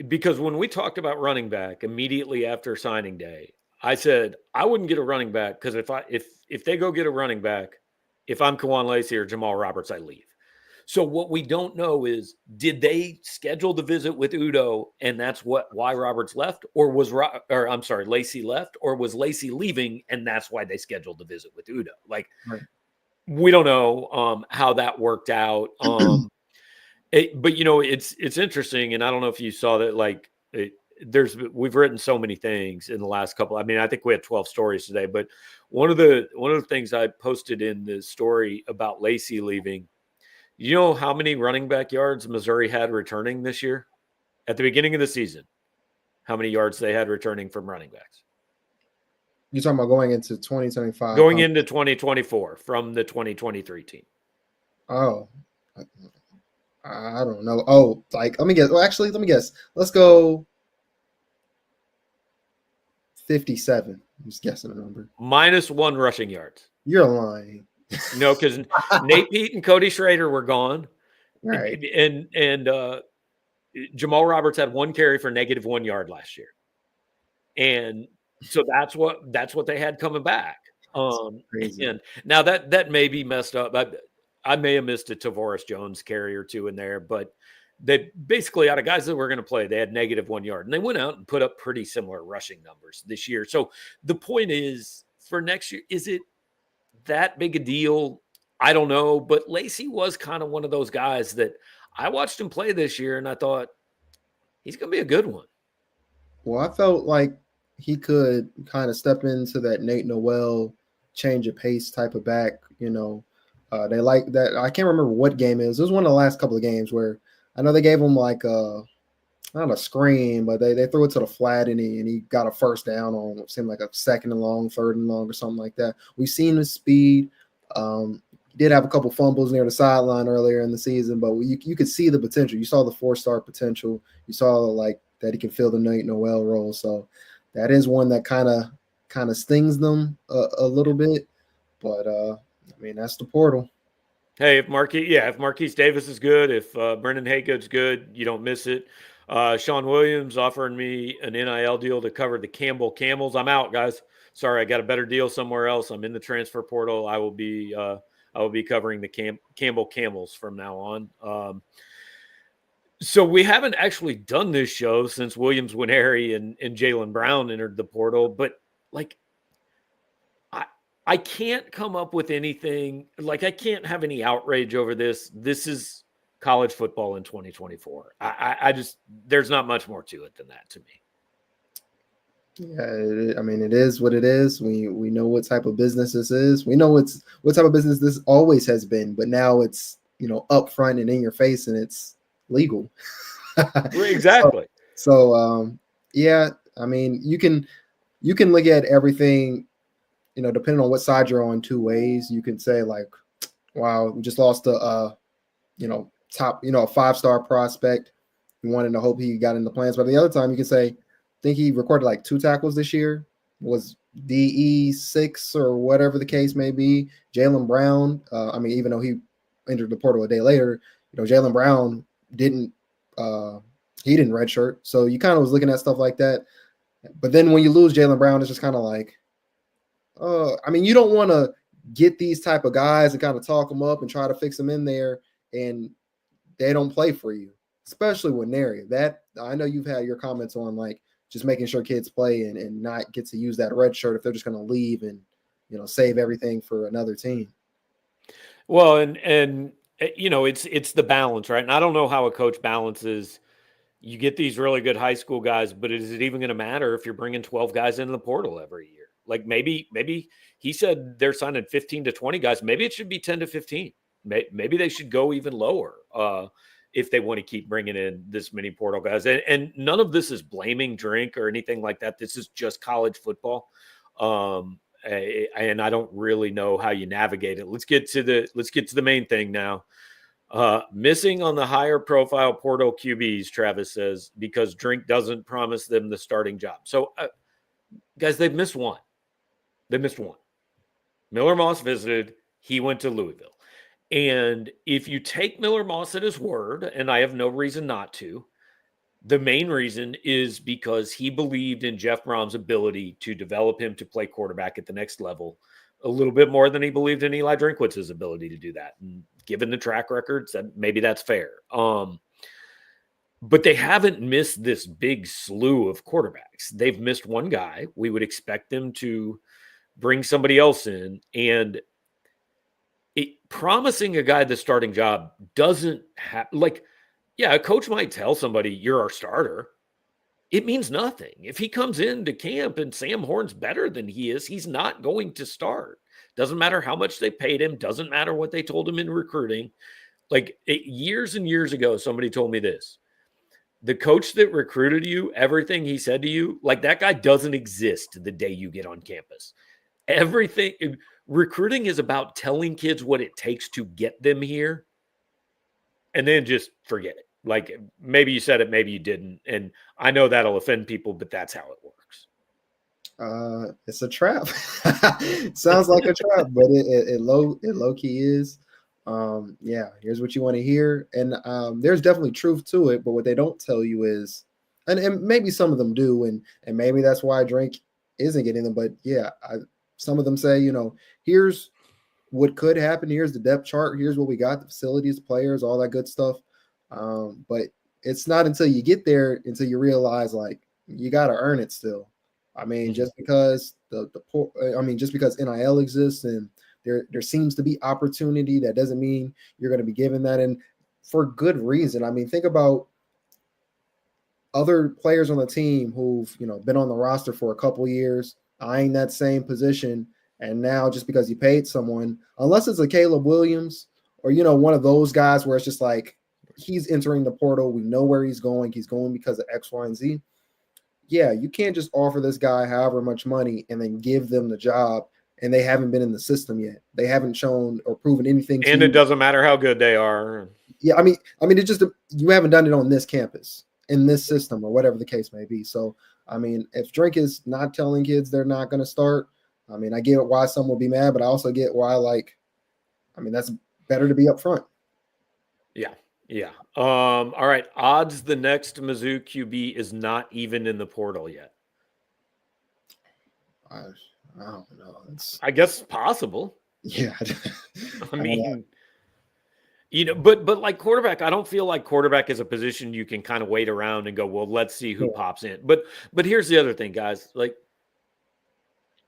because when we talked about running back immediately after signing day, I said I wouldn't get a running back because if they go get a running back, if I'm Kewan Lacy or Jamal Roberts, I leave. So what we don't know is, did they schedule the visit with Udo, and that's why Roberts left, or Lacy left, or was Lacy leaving, and that's why they scheduled the visit with Udo? Like, right. We don't know how that worked out. But it's interesting, and I don't know if you saw that. Like, we've written so many things in the last couple. I mean, I think we had 12 stories today, but one of the things I posted in the story about Lacy leaving. You know how many running back yards Missouri had returning this year? At the beginning of the season, how many yards they had returning from running backs? You're talking about going into 2025? Going into 2024 from the 2023 team. Oh, I don't know. Oh, like, let me guess. Well, actually, let me guess. Let's go 57. I'm just guessing a number. -1 rushing yards. You're lying. No, because Nate Pete and Cody Schrader were gone. Right. And Jamal Roberts had 1 carry for -1 yard last year. And so that's what they had coming back. And now that may be messed up. I may have missed a Tavoris Jones carry or 2 in there, but they basically, out of guys that were going to play, they had -1 yard, and they went out and put up pretty similar rushing numbers this year. So the point is, for next year, is it that big a deal? I don't know, but Lacy was kind of one of those guys that I watched him play this year, and I thought he's going to be a good one. Well, I felt like he could kind of step into that Nate Noel change of pace type of back. They like that. I can't remember what game it was. It was one of the last couple of games where I know they gave him like not a screen, but they threw it to the flat and he got a first down on what seemed like a 2nd and long, 3rd and long, or something like that. We've seen his speed. He did have a couple fumbles near the sideline earlier in the season, but you could see the potential. You saw the 4-star potential. You saw like that he can fill the Nate Noel role. So that is one that kind of stings them a little bit. But I mean, that's the portal. Hey, if Marquise Davis is good, if Brendan Haygood's good, you don't miss it. Sean Williams offering me an NIL deal to cover the Campbell Camels. I'm out, guys. Sorry, I got a better deal somewhere else. I'm in the transfer portal. I will be covering the Campbell Camels from now on. So we haven't actually done this show since Williams Nwaneri and Jaylen Brown entered the portal, but like I can't come up with anything. Like I can't have any outrage over this. This is college football in 2024. I just there's not much more to it than that to me. Yeah, I mean, it is what it is. We know what type of business this is. We know what type of business this always has been, but now it's up front and in your face, and it's legal. Exactly. So yeah, I mean, you can look at everything, depending on what side you're on, 2 ways. You can say like, wow, we just lost a top, a 5-star prospect. We wanted to hope he got in the plans, but the other time you can say, I think he recorded like 2 tackles this year, was DE 6 or whatever the case may be. Jaylen Brown, I mean, even though he entered the portal a day later, Jaylen Brown didn't redshirt. So you kind of was looking at stuff like that. But then when you lose Jaylen Brown, it's just kind of like, I mean, you don't want to get these type of guys and kind of talk them up and try to fix them in there, and they don't play for you, especially with Nwaneri. That I know you've had your comments on, like, just making sure kids play and not get to use that red shirt if they're just going to leave and, save everything for another team. Well, and it's the balance, right? And I don't know how a coach balances. You get these really good high school guys, but is it even going to matter if you're bringing 12 guys into the portal every year? Like maybe he said they're signing 15 to 20 guys. Maybe it should be 10 to 15. Maybe they should go even lower if they want to keep bringing in this many portal guys. And none of this is blaming Drink or anything like that. This is just college football. And I don't really know how you navigate it. Let's get to the main thing now. Missing on the higher profile portal QBs, Travis says, because Drink doesn't promise them the starting job. So guys, they've missed one. Miller Moss visited. He went to Louisville. And if you take Miller Moss at his word, and I have no reason not to, the main reason is because he believed in Jeff Brom's ability to develop him to play quarterback at the next level a little bit more than he believed in Eli Drinkwitz's ability to do that. And given the track records, maybe that's fair. But they haven't missed this big slew of quarterbacks. They've missed one guy. We would expect them to bring somebody else in, and promising a guy the starting job doesn't have, like, yeah, a coach might tell somebody you're our starter. It means nothing. If he comes into camp and Sam Horn's better than he is, he's not going to start. Doesn't matter how much they paid him. Doesn't matter what they told him in recruiting. Like years and years ago, somebody told me this. The coach that recruited you, everything he said to you, like that guy doesn't exist the day you get on campus. Everything, recruiting is about telling kids what it takes to get them here and then just forget it. Like maybe you said it, maybe you didn't. And I know that'll offend people, but that's how it works. It's a trap. It sounds like a trap, but it low key is. Yeah, here's what you want to hear. And there's definitely truth to it, but what they don't tell you is, and maybe some of them do, and maybe that's why Drink isn't getting them. But yeah, some of them say, here's what could happen. Here's the depth chart. Here's what we got, the facilities, players, all that good stuff. But it's not until you get there until you realize, like, you got to earn it still. I mean, just because just because NIL exists and there seems to be opportunity, that doesn't mean you're going to be given that, and for good reason. I mean, think about other players on the team who've been on the roster for a couple years, eyeing that same position, and now just because you paid someone, unless it's a Caleb Williams or one of those guys where it's just like, he's entering the portal. We know where he's going. He's going because of X, Y, and Z. Yeah, you can't just offer this guy however much money and then give them the job, and they haven't been in the system yet. They haven't shown or proven anything. And it doesn't matter how good they are. Yeah, I mean, it just, you haven't done it on this campus, in this system, or whatever the case may be. So, I mean, if Drink is not telling kids they're not going to start, I mean, I get why some will be mad, but I also get why, like, I mean, that's better to be up front. Yeah. All right. Odds the next Mizzou QB is not even in the portal yet. I don't know. I guess possible. Yeah. I mean, but like quarterback, I don't feel like quarterback is a position you can kind of wait around and go, well, let's see who pops in. But here's the other thing, guys. Like,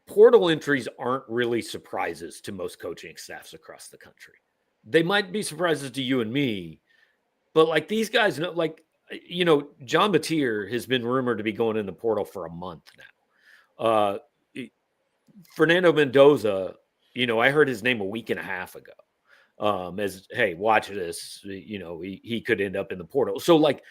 portal entries aren't really surprises to most coaching staffs across the country. They might be surprises to you and me, but like these guys know, like, John Batir has been rumored to be going in the portal for a month now. Fernando Mendoza, I heard his name a week and a half ago. As, hey, watch this, he could end up in the portal. So like,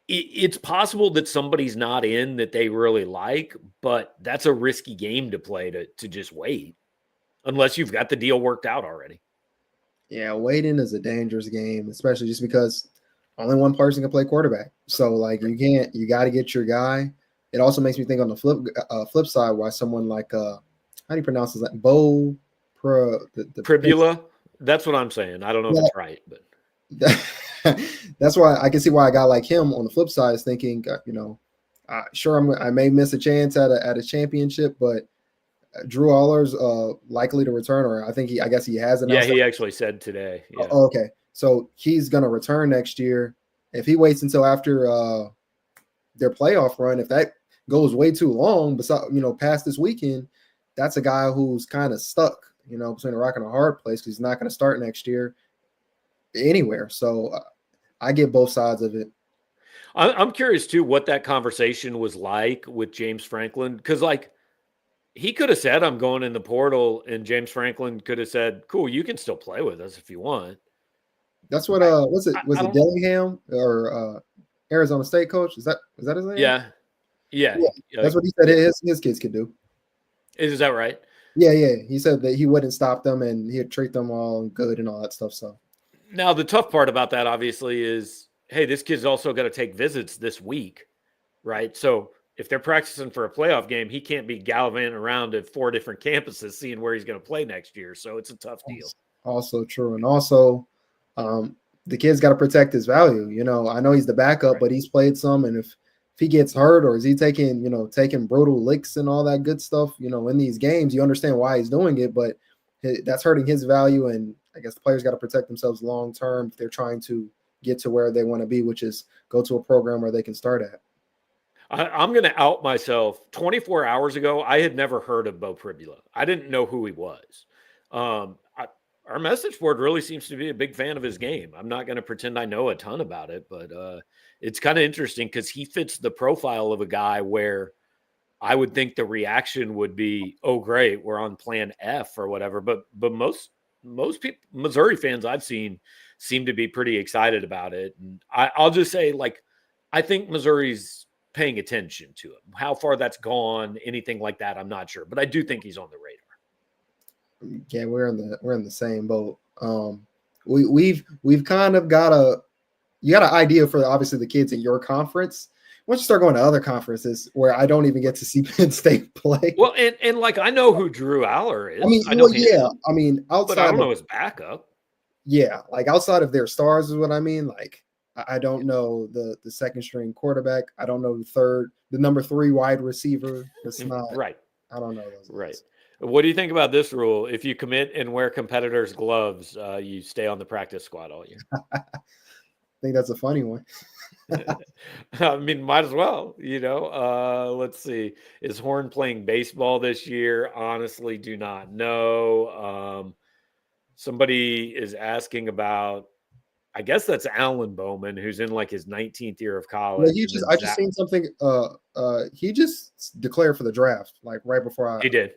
it's possible that somebody's not in that they really like, but that's a risky game to play to just wait unless you've got the deal worked out already. Yeah, waiting is a dangerous game, especially just because only one person can play quarterback. So like you got to get your guy. It also makes me think on the flip side why someone like how do you pronounce his name? Pribula. That's what I'm saying. I don't know if it's right, but that's why I can see why a guy like him on the flip side is thinking, sure, I may miss a chance at a championship, but Drew Aller's likely to return, or I guess he has announced. Yeah, he actually said today. Yeah. Oh, okay, so he's going to return next year. If he waits until after their playoff run, if that goes way too long, past this weekend, that's a guy who's kind of stuck, between a rock and a hard place because he's not going to start next year anywhere. So I get both sides of it. I'm curious too what that conversation was like with James Franklin, because like he could have said I'm going in the portal, and James Franklin could have said, "Cool, you can still play with us if you want." That's what was it Dillingham or Arizona State coach? Is that his name? Yeah. That's what he said his kids could do. Is that right? Yeah. He said that he wouldn't stop them and he'd treat them all good and all that stuff. So now the tough part about that obviously is, hey, this kid's also got to take visits this week, right? So if they're practicing for a playoff game, he can't be gallivanting around at 4 different campuses seeing where he's going to play next year. So it's a tough deal. Also true. And also the kid's got to protect his value. I know he's the backup, right, but he's played some. And if he gets hurt or is he taking brutal licks and all that good stuff, in these games, you understand why he's doing it, but that's hurting his value. And I guess the players got to protect themselves long-term if they're trying to get to where they want to be, which is go to a program where they can start at. I'm going to out myself. 24 hours ago, I had never heard of Beau Pribula. I didn't know who he was. Our message board really seems to be a big fan of his game. I'm not going to pretend I know a ton about it, but it's kind of interesting because he fits the profile of a guy where I would think the reaction would be, oh, great, we're on plan F or whatever. But most people, Missouri fans I've seen, seem to be pretty excited about it. And I'll just say, like, I think Missouri's paying attention to him. How far that's gone, anything like that, I'm not sure. But I do think he's on the radar. Yeah, we're in the same boat. We've kind of got an idea for obviously the kids in your conference. Once you start going to other conferences where I don't even get to see Penn State play. Well, and like I know who Drew Aller is. Outside, but I don't know his backup. Yeah, like outside of their stars is what I mean. Like I don't know the second string quarterback. I don't know the number 3 wide receiver. It's not right. I don't know those. Right. Guys. What do you think about this rule? If you commit and wear competitors' gloves, you stay on the practice squad all year. I think that's a funny one. I mean, might as well, let's see. Is Horn playing baseball this year? Honestly, do not know. Somebody is asking about, I guess that's Alan Bowman, who's in like his 19th year of college. Yeah, I just seen something. He just declared for the draft, like right before He did.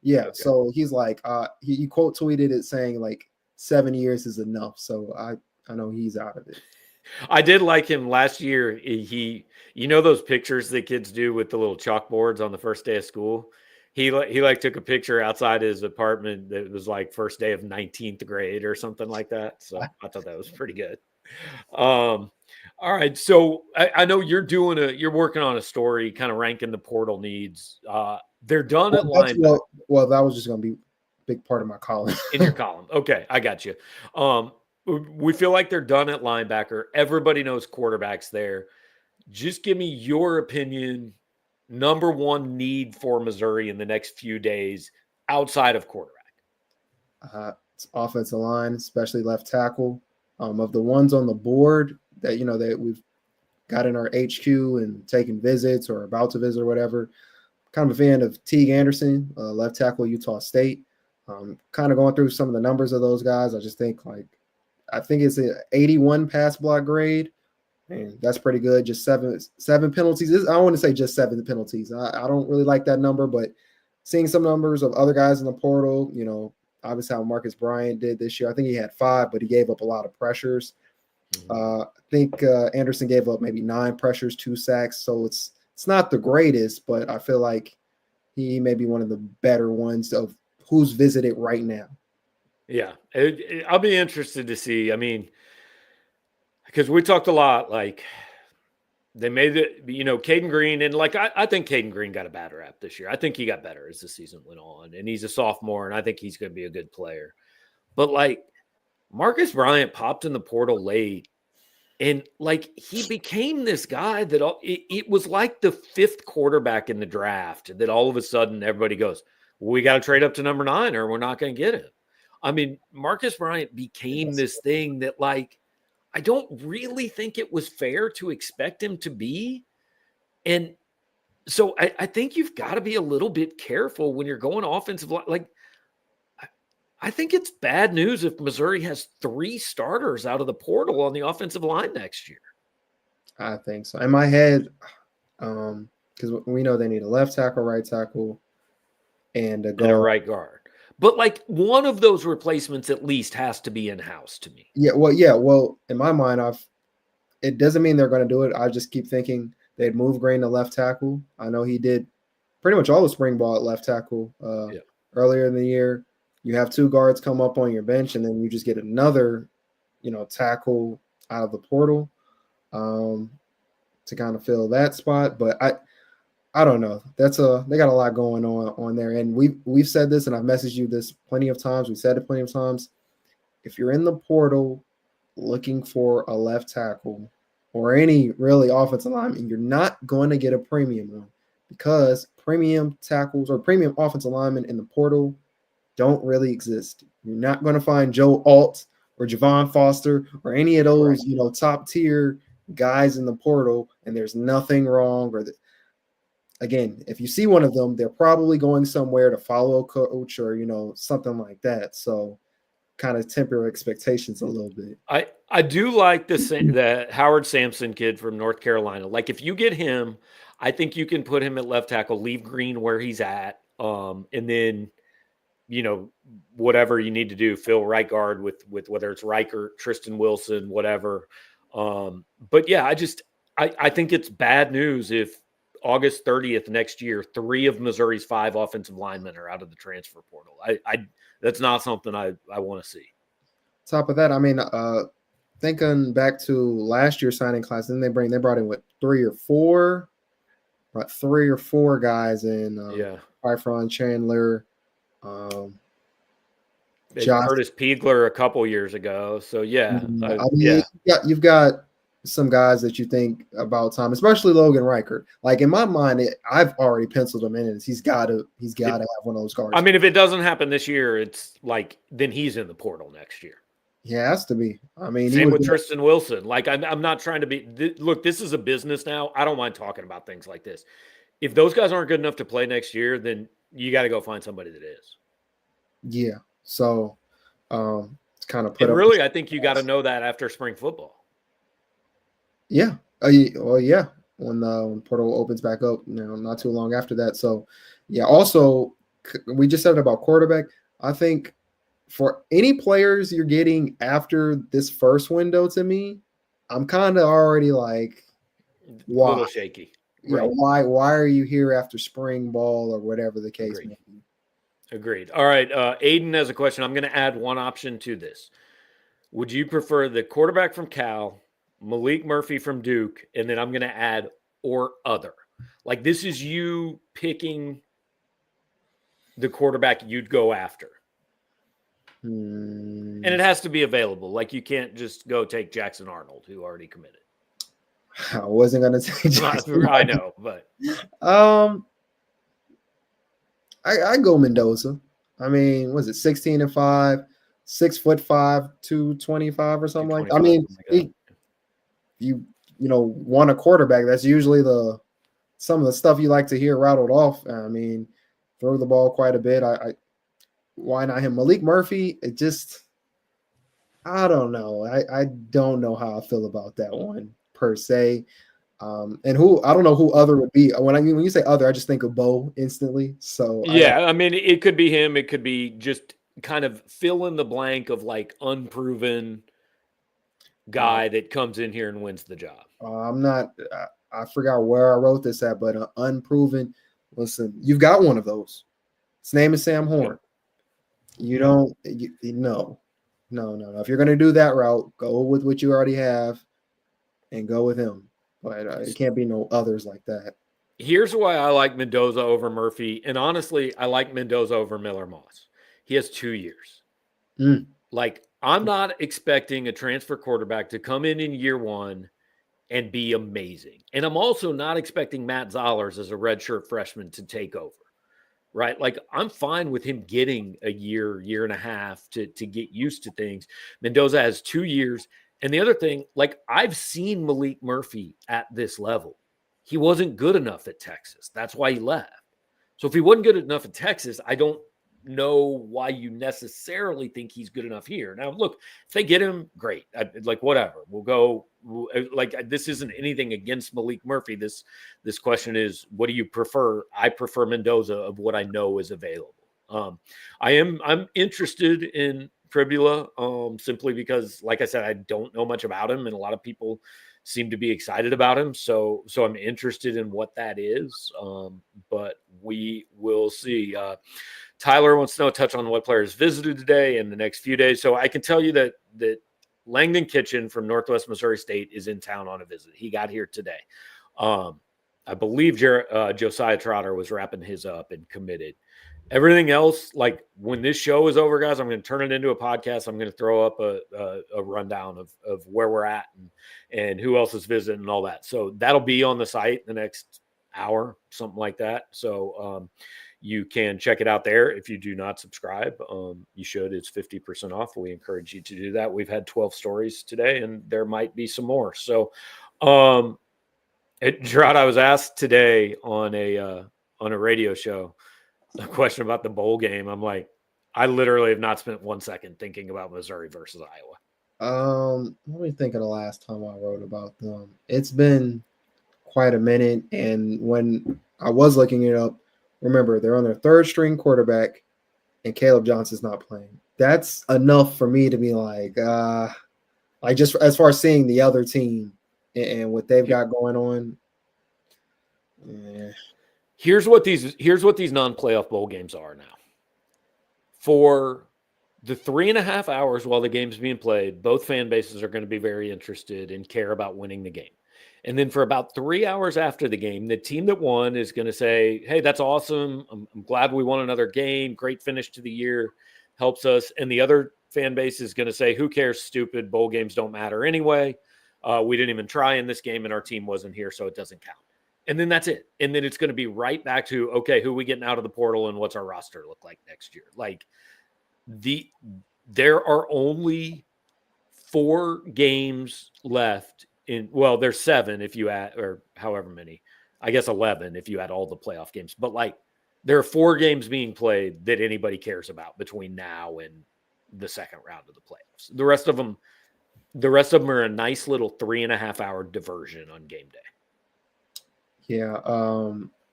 Yeah. Okay. So he's like, he quote tweeted it saying like 7 years is enough. So I know he's out of it. I did like him last year. You know those pictures that kids do with the little chalkboards on the first day of school. He like took a picture outside his apartment that was like first day of 19th grade or something like that. So I thought that was pretty good. All right, so I know you're working on a story, kind of ranking the portal needs. They're done at linebacker. Well, that was just going to be a big part of my column. In your column. Okay, I got you. We feel like they're done at linebacker. Everybody knows quarterback's there. Just give me your opinion. Number one need for Missouri in the next few days outside of quarterback. It's offensive line, especially left tackle. Of the ones on the board that that we've got in our HQ and taking visits or about to visit or whatever, kind of a fan of Teague Anderson, left tackle, Utah State. Kind of going through some of the numbers of those guys. I just think I think it's an 81 pass block grade. And that's pretty good. Just seven penalties. I don't want to say just 7 penalties. I don't really like that number, but seeing some numbers of other guys in the portal, obviously how Marcus Bryant did this year. I think he had 5, but he gave up a lot of pressures. I think Anderson gave up maybe 9 pressures, 2 sacks. So it's not the greatest, but I feel like he may be one of the better ones of who's visited right now. Yeah, I'll be interested to see. I mean, because we talked a lot, like they made it, Caden Green, and I think Caden Green got a bad rap this year. I think he got better as the season went on, and he's a sophomore, and I think he's going to be a good player. But Marcus Bryant popped in the portal late, and he became this guy that it was like the 5th quarterback in the draft that all of a sudden everybody goes, well, we got to trade up to number 9 or we're not going to get him. I mean, Marcus Bryant became this thing that I don't really think it was fair to expect him to be. And so I think you've got to be a little bit careful when you're going offensive. I think it's bad news if Missouri has 3 starters out of the portal on the offensive line next year. I think so. In my head, because we know they need a left tackle, right tackle, and a right guard. But one of those replacements at least has to be in-house to me. Yeah. Well, in my mind, it doesn't mean they're going to do it. I just keep thinking they'd move Green to left tackle. I know he did pretty much all the spring ball at left tackle earlier in the year. You have 2 guards come up on your bench, and then you just get another, tackle out of the portal to kind of fill that spot. But I don't know. They got a lot going on there. And we've said this, and I've messaged you this plenty of times. We've said it plenty of times. If you're in the portal looking for a left tackle or any really offensive lineman, you're not going to get a premium one because premium tackles or premium offensive linemen in the portal don't really exist. You're not going to find Joe Alt or Javon Foster or any of those, top tier guys in the portal, and there's nothing wrong again, if you see one of them, they're probably going somewhere to follow a coach or, something like that. So kind of temper your expectations a little bit. I do like the Howard Sampson kid from North Carolina. If you get him, I think you can put him at left tackle, leave Green where he's at, and then, whatever you need to do, fill right guard with whether it's Riker, Tristan Wilson, whatever. But yeah, I think it's bad news if August 30th next year, 3 of Missouri's 5 offensive linemen are out of the transfer portal. That's not something I want to see. Top of that, I mean, thinking back to last year's signing class, then they brought in 3 or 4 guys in. Python Chandler, Curtis Piegler a couple years ago. So you've got some guys that you think about time, especially Logan Riker. In my mind, I've already penciled him in, and he's got to have one of those guards. I mean, if it doesn't happen this year, it's then he's in the portal next year. He has to be. I mean, same with Tristan Wilson. I'm not trying to be. Look, this is a business now. I don't mind talking about things like this. If those guys aren't good enough to play next year, then you got to go find somebody that is. Yeah. So, it's kind of I think you got to know that after spring football. Yeah. Well, yeah. When the portal opens back up, not too long after that. So, yeah. Also, we just said about quarterback. I think for any players you're getting after this first window, to me, I'm kind of already like, A why? little shaky. Yeah, Right. why are you here after spring ball or whatever the case Agreed. may be? Agreed. All right. Aiden has a question. I'm going to add one option to this. Would you prefer the quarterback from Cal, Malik Murphy from Duke, and then I'm going to add or other? Like this is you picking the quarterback you'd go after. And it has to be available. Like you can't just go take Jackson Arnold, who already committed. I wasn't gonna say Jackson. I know, but I go Mendoza. I mean, was it 16-5, 6'5", 225 or something like that? I mean, you want a quarterback. That's usually some of the stuff you like to hear rattled off. I mean, throw the ball quite a bit. Why not him? Malik Murphy, it just, I don't know. I don't know how I feel about that one per se. And I don't know who other would be. When you say other, I just think of Bo instantly. So yeah, I mean, it could be him. It could be just kind of fill in the blank of like unproven guy that comes in here and wins the job. I'm not. I forgot where I wrote this at, but unproven. Listen, you've got one of those. His name is Sam Horn. You don't. No. If you're going to do that route, go with what you already have, and go with him. But it can't be no others like that. Here's why I like Mendoza over Murphy, and honestly, I like Mendoza over Miller Moss. He has 2 years. Like I'm not expecting a transfer quarterback to come in year one and be amazing, and I'm also not expecting Matt Zollers as a redshirt freshman to take over. Right. Like I'm fine with him getting a year and a half to get used to things. Mendoza has 2 years. And the other thing, like I've seen Malik Murphy at this level. He wasn't good enough at Texas. That's why he left. So if he wasn't good enough at Texas, I don't know why you necessarily think he's good enough here. Now, look, if they get him, great. Like whatever, we'll go. Like this isn't anything against Malik Murphy. This question is, what do you prefer? I prefer Mendoza of what I know is available. I'm interested in Tribula simply because, like I said, I don't know much about him, and a lot of people seem to be excited about him. So I'm interested in what that is. But we will see. Tyler wants to know, touch on what players visited today and the next few days. So I can tell you that Langdon Kitchen from Northwest Missouri State is in town on a visit. He got here today. I believe Josiah Trotter was wrapping his up and committed. Everything else, like when this show is over, guys, I'm going to turn it into a podcast. I'm going to throw up a rundown of where we're at and who else is visiting and all that. So that'll be on the site the next hour, something like that. So you can check it out there. If you do not subscribe, you should. It's 50% off. We encourage you to do that. We've had 12 stories today, and there might be some more. So, Gerard, I was asked today on a radio show a question about the bowl game. I'm like, I literally have not spent 1 second thinking about Missouri versus Iowa. Let me think of the last time I wrote about them. It's been quite a minute, and when I was looking it up, remember, they're on their third string quarterback, and Caleb Johnson's not playing. That's enough for me to be like just as far as seeing the other team and what they've got going on. Yeah. Here's what these non-playoff bowl games are now. For the 3.5 hours while the game's being played, both fan bases are going to be very interested and care about winning the game. And then for about 3 hours after the game, the team that won is going to say, hey, that's awesome. I'm glad we won another game. Great finish to the year. Helps us. And the other fan base is going to say, who cares? Stupid. Bowl games don't matter anyway. We didn't even try in this game, and our team wasn't here, so it doesn't count. And then that's it. And then it's going to be right back to, okay, who are we getting out of the portal and what's our roster look like next year? Like there are only 4 games left there's 7 if you add, or however many, I guess 11 if you add all the playoff games. But like there are 4 games being played that anybody cares about between now and the second round of the playoffs. The rest of them are a nice little 3.5 hour diversion on game day. Yeah.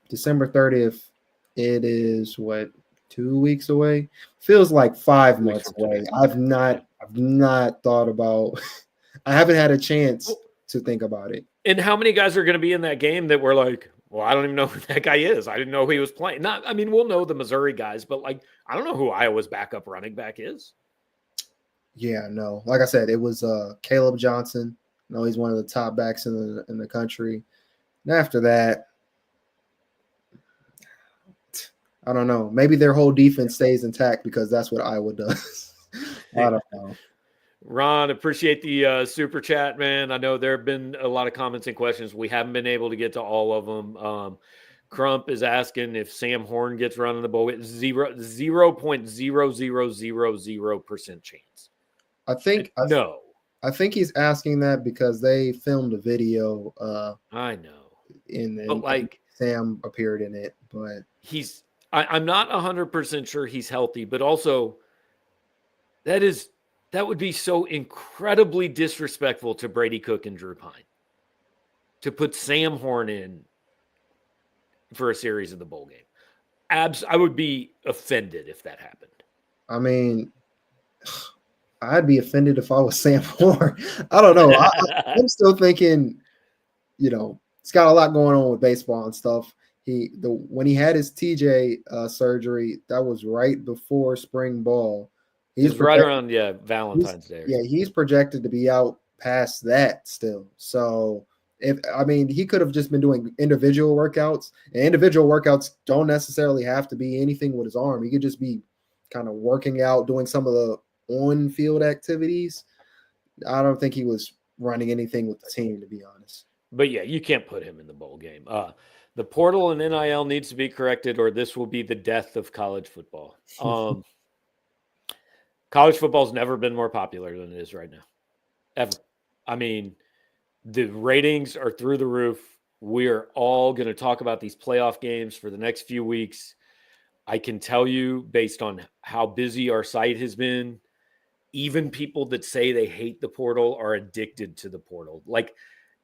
December 30th, it is 2 weeks away. Feels like 5 Weeks months from away. today. I've not thought about. I haven't had a chance to think about it. And how many guys are going to be in that game that were like, well, I don't even know who that guy is. I didn't know he was playing. Not, I mean, we'll know the Missouri guys, but like, I don't know who Iowa's backup running back is. Yeah, no. Like I said, it was Caleb Johnson. No, he's one of the top backs in the country. And after that, I don't know. Maybe their whole defense stays intact because that's what Iowa does. I don't know. Ron, appreciate the super chat, man. I know there have been a lot of comments and questions. We haven't been able to get to all of them. Crump is asking if Sam Horn gets run in the bowl. 0.00000% chance. I think No. I think he's asking that because they filmed a video I know. and like Sam appeared in it, but I'm not 100% sure he's healthy, but also that would be so incredibly disrespectful to Brady Cook and Drew Pine to put Sam Horn in for a series of the bowl game. I would be offended if that happened. I mean, I'd be offended if I was Sam Horn. I don't know. I'm still thinking, he's got a lot going on with baseball and stuff. When he had his TJ surgery, that was right before spring ball. He's right around Valentine's Day. Yeah, he's projected to be out past that still. So he could have just been doing individual workouts, and individual workouts don't necessarily have to be anything with his arm. He could just be kind of working out, doing some of the on-field activities. I don't think he was running anything with the team, to be honest. But yeah, you can't put him in the bowl game. The portal and NIL needs to be corrected, or this will be the death of college football. College football's never been more popular than it is right now, ever. I mean, the ratings are through the roof. We are all going to talk about these playoff games for the next few weeks. I can tell you, based on how busy our site has been, even people that say they hate the portal are addicted to the portal. Like,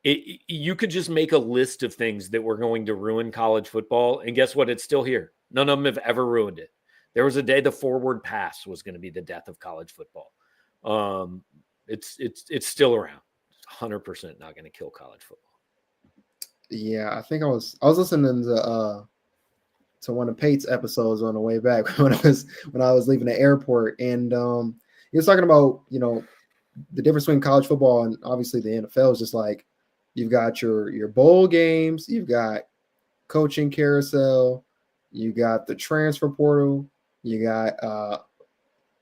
you could just make a list of things that were going to ruin college football, and guess what? It's still here. None of them have ever ruined it. There was a day the forward pass was going to be the death of college football. It's still around. 100% not going to kill college football. Yeah, I think I was listening to one of Pate's episodes on the way back when I was leaving the airport, and he was talking about the difference between college football and obviously the NFL is just like you've got your bowl games, you've got coaching carousel, you got the transfer portal, you got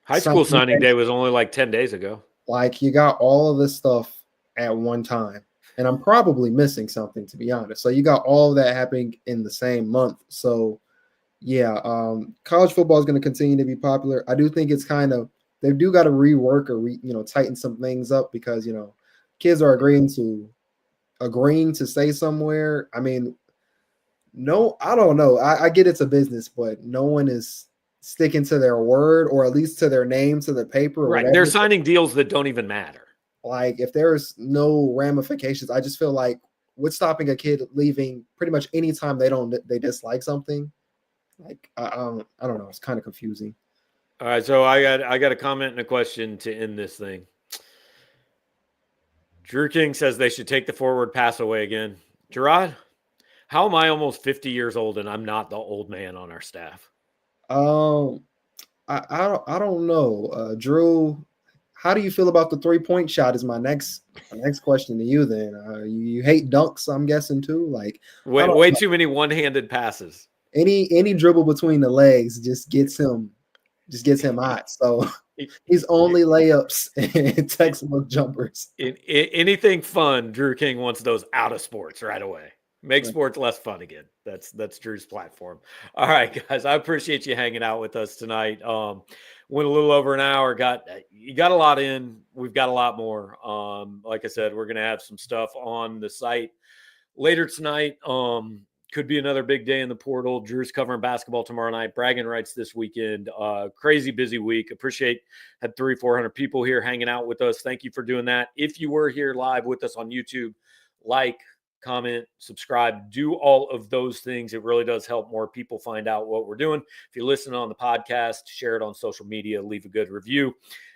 high school signing day was only like 10 days ago. Like you got all of this stuff at one time. And I'm probably missing something, to be honest. So you got all of that happening in the same month. So yeah, college football is going to continue to be popular. I do think it's they do got to rework or tighten some things up because kids are agreeing to stay somewhere. I mean, no, I don't know. I get it's a business, but no one is sticking to their word or at least to their name, to the paper. Right. They're signing deals that don't even matter. Like if there's no ramifications, I just feel like what's stopping a kid leaving pretty much anytime they dislike something. Like I don't know. It's kind of confusing. All right, so I got a comment and a question to end this thing. Drew King says they should take the forward pass away again. Gerard, how am I almost 50 years old and I'm not the old man on our staff? I don't know. Drew, how do you feel about the 3-point shot? Is my next question to you. Then you hate dunks, I'm guessing too. Like way too many one-handed passes. Any dribble between the legs just gets him hot. So he's only layups and textbook jumpers. Anything fun, Drew King wants those out of sports right away. Make sports less fun again. That's Drew's platform. All right, guys, I appreciate you hanging out with us tonight. Went a little over an hour. You got a lot in. We've got a lot more. Like I said, we're gonna have some stuff on the site later tonight. Could be another big day in the portal. Drew's covering basketball tomorrow night. Bragging rights this weekend. Crazy busy week. Had 300-400 people here hanging out with us. Thank you for doing that. If you were here live with us on YouTube, like, comment, subscribe, do all of those things. It really does help more people find out what we're doing. If you're listening on the podcast, share it on social media, leave a good review.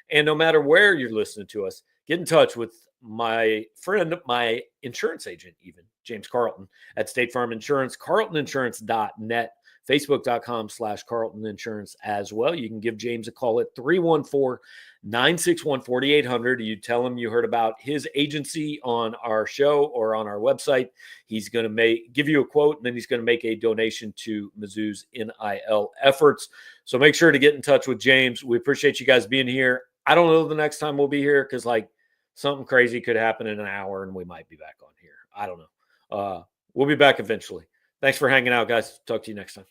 And no matter where you're listening to us, get in touch with my friend, my insurance agent, even James Carlton at State Farm Insurance, carltoninsurance.net, facebook.com/Carlton Insurance as well. You can give James a call at 314-961-4800. You tell him you heard about his agency on our show or on our website. He's going to give you a quote, and then he's going to make a donation to Mizzou's NIL efforts. So make sure to get in touch with James. We appreciate you guys being here. I don't know the next time we'll be here because something crazy could happen in an hour and we might be back on here. I don't know. We'll be back eventually. Thanks for hanging out, guys. Talk to you next time.